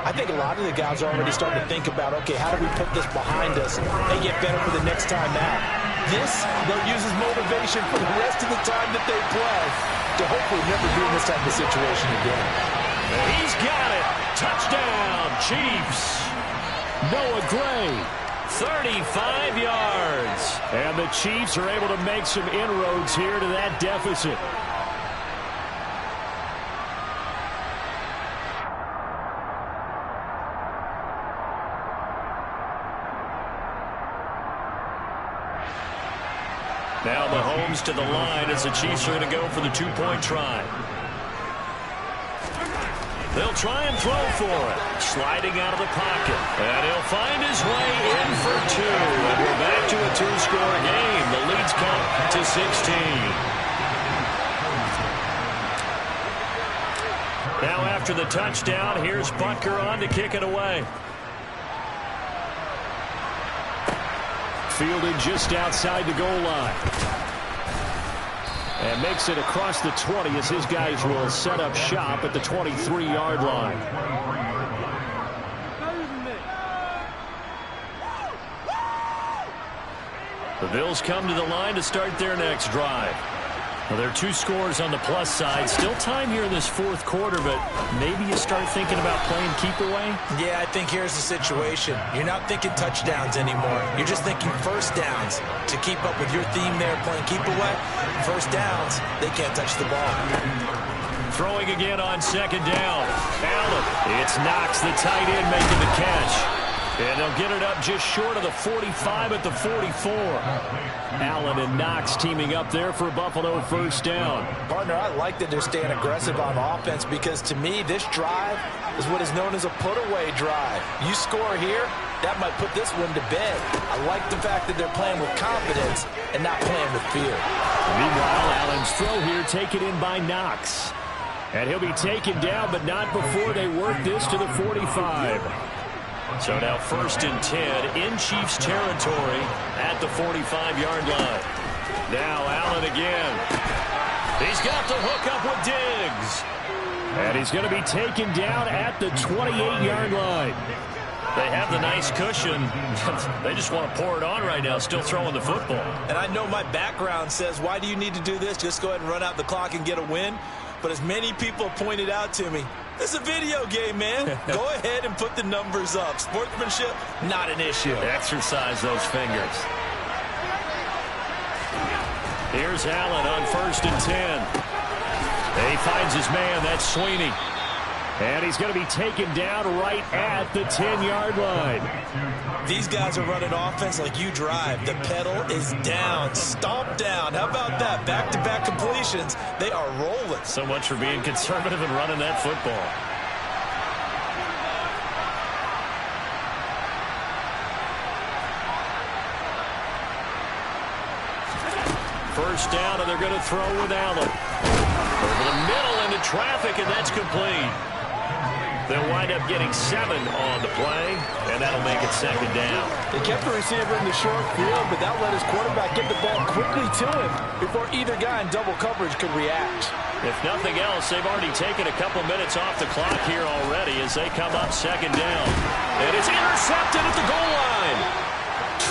Speaker 5: I think a lot of the guys are already starting to think about, okay, how do we put this behind us and get better for the next time out? This, they'll use as motivation for the rest of the time that they play to hopefully never be in this type of situation again.
Speaker 1: He's got it. Touchdown, Chiefs. Noah Gray, 35 yards. And the Chiefs are able to make some inroads here to that deficit. Now Mahomes to the line as the Chiefs are going to go for the two-point try. They'll try and throw for it. Sliding out of the pocket. And he'll find his way in for two. And we're back to a two-score game. The lead's cut to 16. Now after the touchdown, here's Butker on to kick it away. Fielded just outside the goal line. And makes it across the 20 as his guys will set up shop at the 23-yard line. The Bills come to the line to start their next drive. Well, there are two scores on the plus side. Still time here in this fourth quarter, but maybe you start thinking about playing keep away?
Speaker 5: Yeah, I think here's the situation. You're not thinking touchdowns anymore. You're just thinking first downs. To keep up with your theme there, playing keep away, first downs, they can't touch the ball.
Speaker 1: Throwing again on second down. Allen. It's Knox, the tight end, making the catch. And they'll get it up just short of the 45 at the 44. Allen and Knox teaming up there for a Buffalo first down.
Speaker 5: Partner, I like that they're staying aggressive on offense because to me, this drive is what is known as a put-away drive. You score here, that might put this one to bed. I like the fact that they're playing with confidence and not playing with fear.
Speaker 1: Meanwhile, Allen's throw here taken in by Knox. And he'll be taken down, but not before they work this to the 45. So now first and 10 in Chiefs territory at the 45-yard line. Now Allen again. He's got the hook up with Diggs. And he's going to be taken down at the 28-yard line. They have the nice cushion. They just want to pour it on right now, still throwing the football.
Speaker 5: And I know my background says, why do you need to do this? Just go ahead and run out the clock and get a win. But as many people pointed out to me, it's a video game, man. Go ahead and put the numbers up. Sportsmanship, not an issue.
Speaker 1: Exercise those fingers. Here's Allen on first and 10. He finds his man. That's Sweeney. And he's going to be taken down right at the 10-yard line.
Speaker 5: These guys are running offense like you drive. The pedal is down, stomp down. How about that? Back-to-back completions. They are rolling.
Speaker 1: So much for being conservative and running that football. First down, and they're going to throw with Allen. Over the middle into traffic, and that's complete. They'll wind up getting 7 on the play, and that'll make it second down.
Speaker 5: They kept the receiver in the short field, but that let his quarterback get the ball quickly to him before either guy in double coverage could react.
Speaker 1: If nothing else, they've already taken a couple minutes off the clock here already as they come up second down. And it's intercepted at the goal line.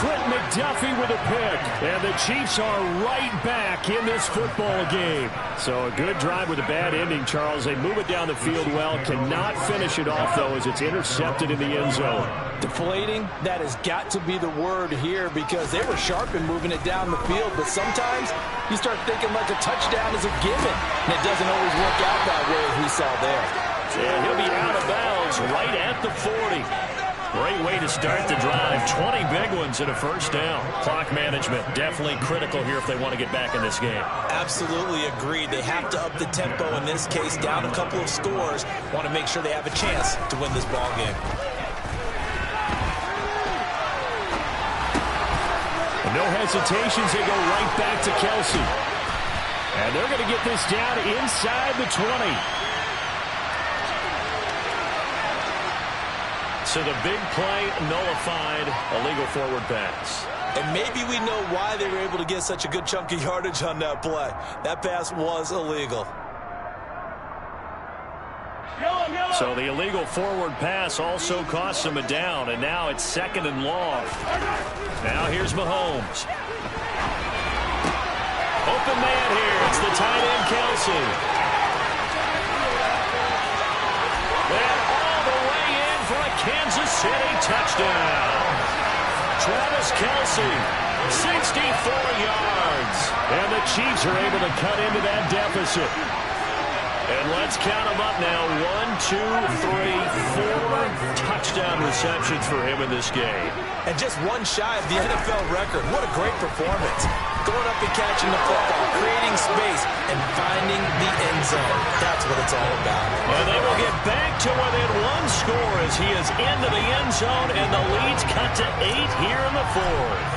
Speaker 1: Trent McDuffie with a pick. And the Chiefs are right back in this football game. So a good drive with a bad ending, Charles. They move it down the field well. Cannot finish it off, though, as it's intercepted in the end zone.
Speaker 5: Deflating, that has got to be the word here because they were sharp in moving it down the field. But sometimes you start thinking like a touchdown is a given. And it doesn't always work out that way as we saw there.
Speaker 1: And he'll be out of bounds right at the 40. Great way to start the drive. 20 big ones and a first down. Clock management definitely critical here if they want to get back in this game.
Speaker 5: Absolutely agreed. They have to up the tempo in this case, down a couple of scores. Want to make sure they have a chance to win this ball game.
Speaker 1: And no hesitations. They go right back to Kelsey. And they're going to get this down inside the 20. So the big play nullified, illegal forward pass.
Speaker 2: And maybe we know why they were able to get such a good chunk of yardage on that play. That pass was illegal.
Speaker 1: So the illegal forward pass also costs him a down, and now it's 2nd and long. Now here's Mahomes. Open man here. It's the tight end, Kelsey. And all the way in for a Kansas City touchdown. Travis Kelsey, 64 yards. And the Chiefs are able to cut into that deficit. And let's count them up now. 1, 2, 3, 4 touchdown receptions for him in this game.
Speaker 2: And just one shy of the NFL record. What a great performance. Going up and catching the football, creating space, and finding the end zone. That's what it's all about.
Speaker 1: And they will get back to within 1 score as he is into the end zone, and the lead's cut to 8 here in the 4th.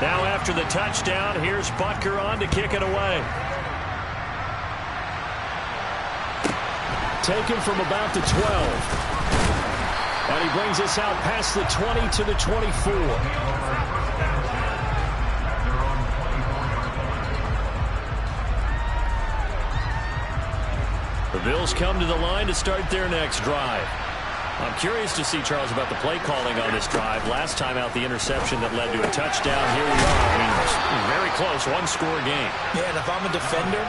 Speaker 1: Now after the touchdown, here's Butker on to kick it away. Taken from about the 12. And he brings us out past the 20 to the 24. The Bills come to the line to start their next drive. I'm curious to see, Charles, about the play calling on this drive. Last time out, the interception that led to a touchdown. Here we are. I mean, very close, 1-score game.
Speaker 2: Yeah, and if I'm a defender,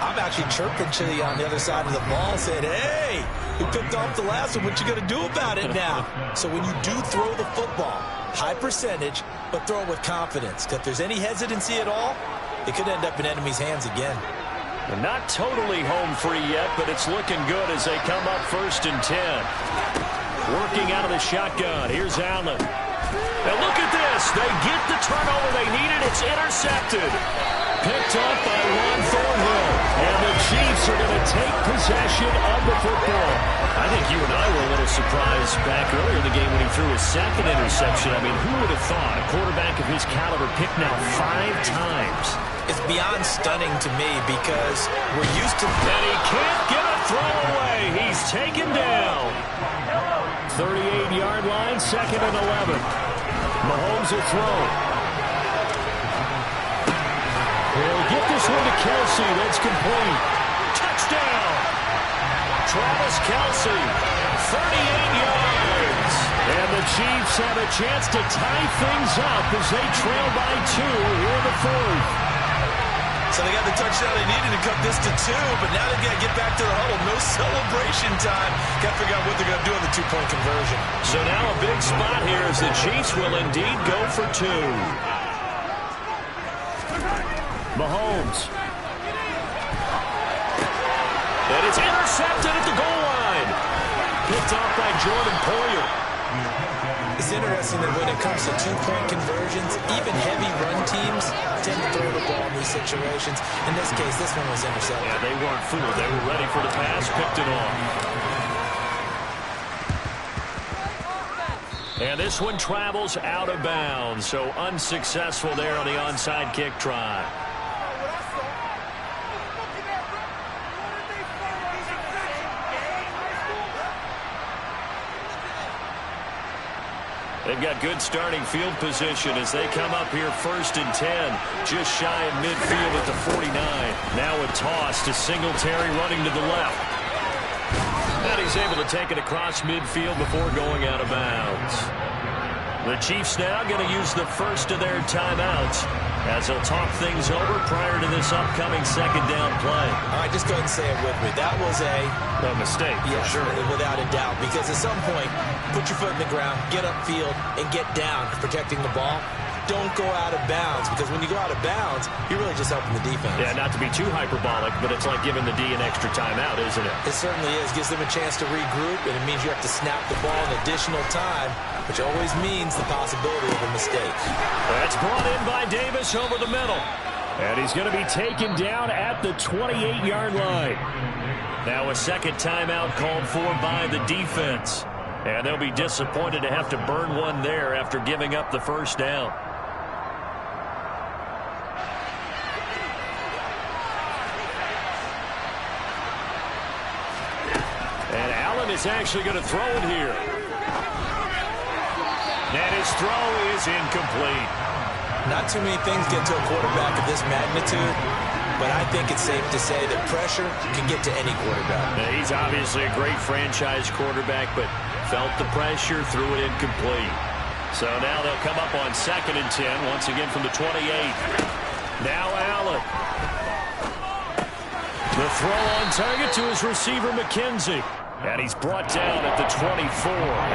Speaker 2: I'm actually chirping to you on the other side of the ball and saying, hey, we picked off the last one. What you going to do about it now? So when you do throw the football, high percentage, but throw it with confidence. Because if there's any hesitancy at all, it could end up in enemy's hands again.
Speaker 1: They're not totally home free yet, but it's looking good as they come up 1st and 10. Working out of the shotgun. Here's Allen. And look at this. They get the turnover they needed. It's intercepted. Picked up by Juan Thornhill. And the Chiefs are going to take possession of the football. I think you and I were a little surprised back earlier in the game when he threw his 2nd interception. I mean, who would have thought a quarterback of his caliber picked now 5 times?
Speaker 2: It's beyond stunning to me because we're used to...
Speaker 1: And he can't get a throw away. He's taken down. 38-yard line, 2nd and 11. Mahomes will throw. He'll get this one to Kelsey. That's complete. Touchdown. Travis Kelsey, 38 yards. And the Chiefs have a chance to tie things up as they trail by 2 here in the 4th.
Speaker 2: So they got the touchdown they needed to cut this to 2, but now they've got to get back to the huddle. No celebration time. Got to figure out what they're going to do on the 2-point conversion.
Speaker 1: So now a big spot here as the Chiefs will indeed go for 2. Mahomes. And it's intercepted at the goal line. Picked off by Jordan Poyer.
Speaker 2: It's interesting that when it comes to 2-point conversions, even heavy run teams tend to throw the ball in these situations. In this case, this one was intercepted.
Speaker 1: Yeah, they weren't fooled. They were ready for the pass, picked it off. And this one travels out of bounds, so unsuccessful there on the onside kick try. They've got good starting field position as they come up here 1st and 10, just shy of midfield at the 49. Now a toss to Singletary running to the left. And he's able to take it across midfield before going out of bounds. The Chiefs now going to use the first of their timeouts as they'll talk things over prior to this upcoming 2nd down play.
Speaker 2: All right, just go ahead and say it with me. That was a
Speaker 1: mistake,
Speaker 2: yes,
Speaker 1: for sure.
Speaker 2: Without a doubt, because at some point, put your foot in the ground, get upfield, and get down protecting the ball. Don't go out of bounds, because when you go out of bounds, you're really just helping the defense.
Speaker 1: Yeah, not to be too hyperbolic, but it's like giving the D an extra timeout, isn't it?
Speaker 2: It certainly is. Gives them a chance to regroup, and it means you have to snap the ball in additional time, which always means the possibility of a mistake.
Speaker 1: That's brought in by Davis over the middle. And he's going to be taken down at the 28-yard line. Now a 2nd timeout called for by the defense. And they'll be disappointed to have to burn one there after giving up the 1st down. is actually going to throw it here. And his throw is incomplete.
Speaker 5: Not too many things get to a quarterback of this magnitude, but I think it's safe to say that pressure can get to any quarterback.
Speaker 1: Now, he's obviously a great franchise quarterback, but felt the pressure, threw it incomplete. So now they'll come up on 2nd and 10, once again from the 28. Now Allen. The throw on target to his receiver, McKenzie. And he's brought down at the 24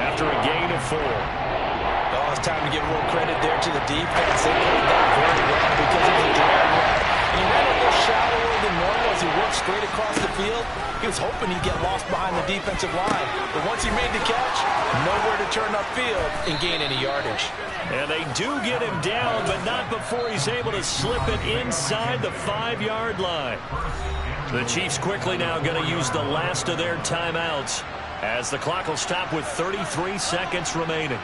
Speaker 1: after a gain of 4.
Speaker 5: Oh, it's time to give a little credit there to the defense. They played that very well because it was a drag route. And he ran a little shallower than normal as he worked straight across the field. He was hoping he'd get lost behind the defensive line. But once he made the catch, nowhere to turn upfield and gain any yardage.
Speaker 1: And they do get him down, but not before he's able to slip it inside the 5-yard line. The Chiefs quickly now going to use the last of their timeouts as the clock will stop with 33 seconds remaining.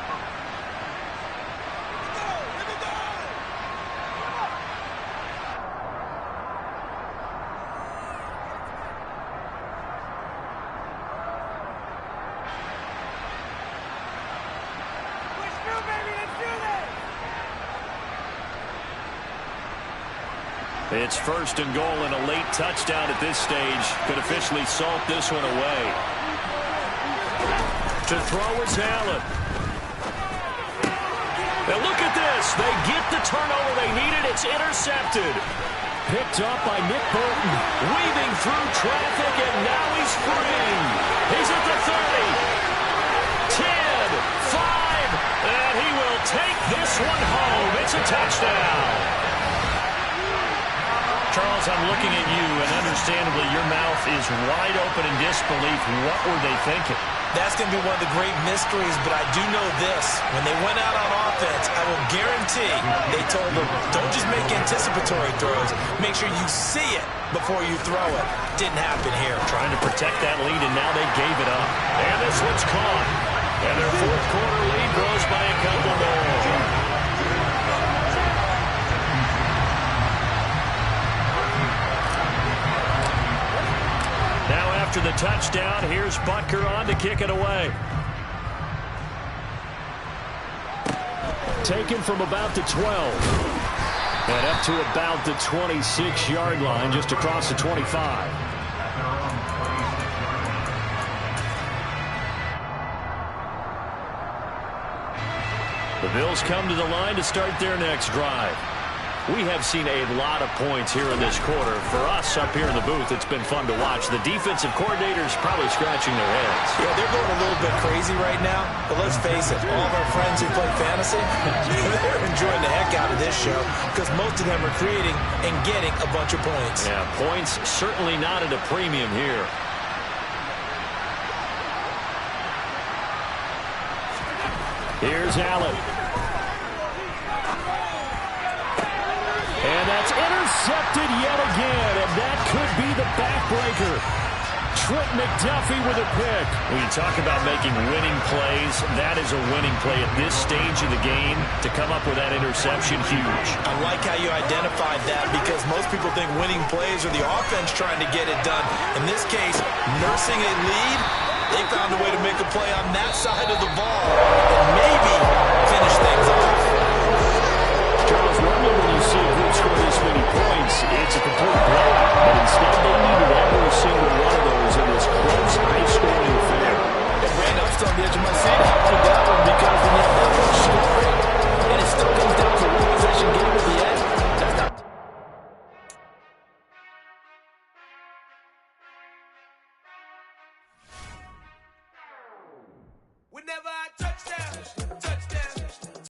Speaker 1: It's 1st and goal, and a late touchdown at this stage could officially salt this one away. To throw is Allen. Now look at this. They get the turnover they needed. It's intercepted. Picked up by Nick Bolton. Weaving through traffic, and now he's free. He's at the 30. 10, 5, and he will take this one home. It's a touchdown. Charles, I'm looking at you, and understandably, your mouth is wide open in disbelief. What were they thinking?
Speaker 5: That's going to be one of the great mysteries, but I do know this. When they went out on offense, I will guarantee they told them, don't just make anticipatory throws. Make sure you see it before you throw it. Didn't happen here.
Speaker 1: Trying to protect that lead, and now they gave it up. And this one's caught. And their 4th quarter lead grows by a couple more. After the touchdown, here's Butker on to kick it away. Taken from about the 12. And up to about the 26-yard line, just across the 25. The Bills come to the line to start their next drive. We have seen a lot of points here in this quarter. For us up here in the booth, it's been fun to watch. The defensive coordinators probably scratching their heads.
Speaker 5: Yeah, they're going a little bit crazy right now. But let's face it, all of our friends who play fantasy, they're enjoying the heck out of this show because most of them are creating and getting a bunch of points.
Speaker 1: Yeah, points certainly not at a premium here. Here's Allen. And that's intercepted yet again, and that could be the backbreaker. Trent McDuffie with a pick. When you talk about making winning plays, that is a winning play at this stage of the game. To come up with that interception, huge.
Speaker 5: I like how you identified that because most people think winning plays are the offense trying to get it done. In this case, nursing a lead, they found a way to make a play on that side of the ball and maybe finish things off.
Speaker 1: Charles, normally when you see a group score this many points, it's a complete blowout. But instead, they needed every single one of those in this close, high-scoring affair.
Speaker 5: And Brandon, I'm still on the edge of my seat after that one because when you have that much scoring and it still comes down to one possession game at the end, that's not...
Speaker 6: Whenever I touch down.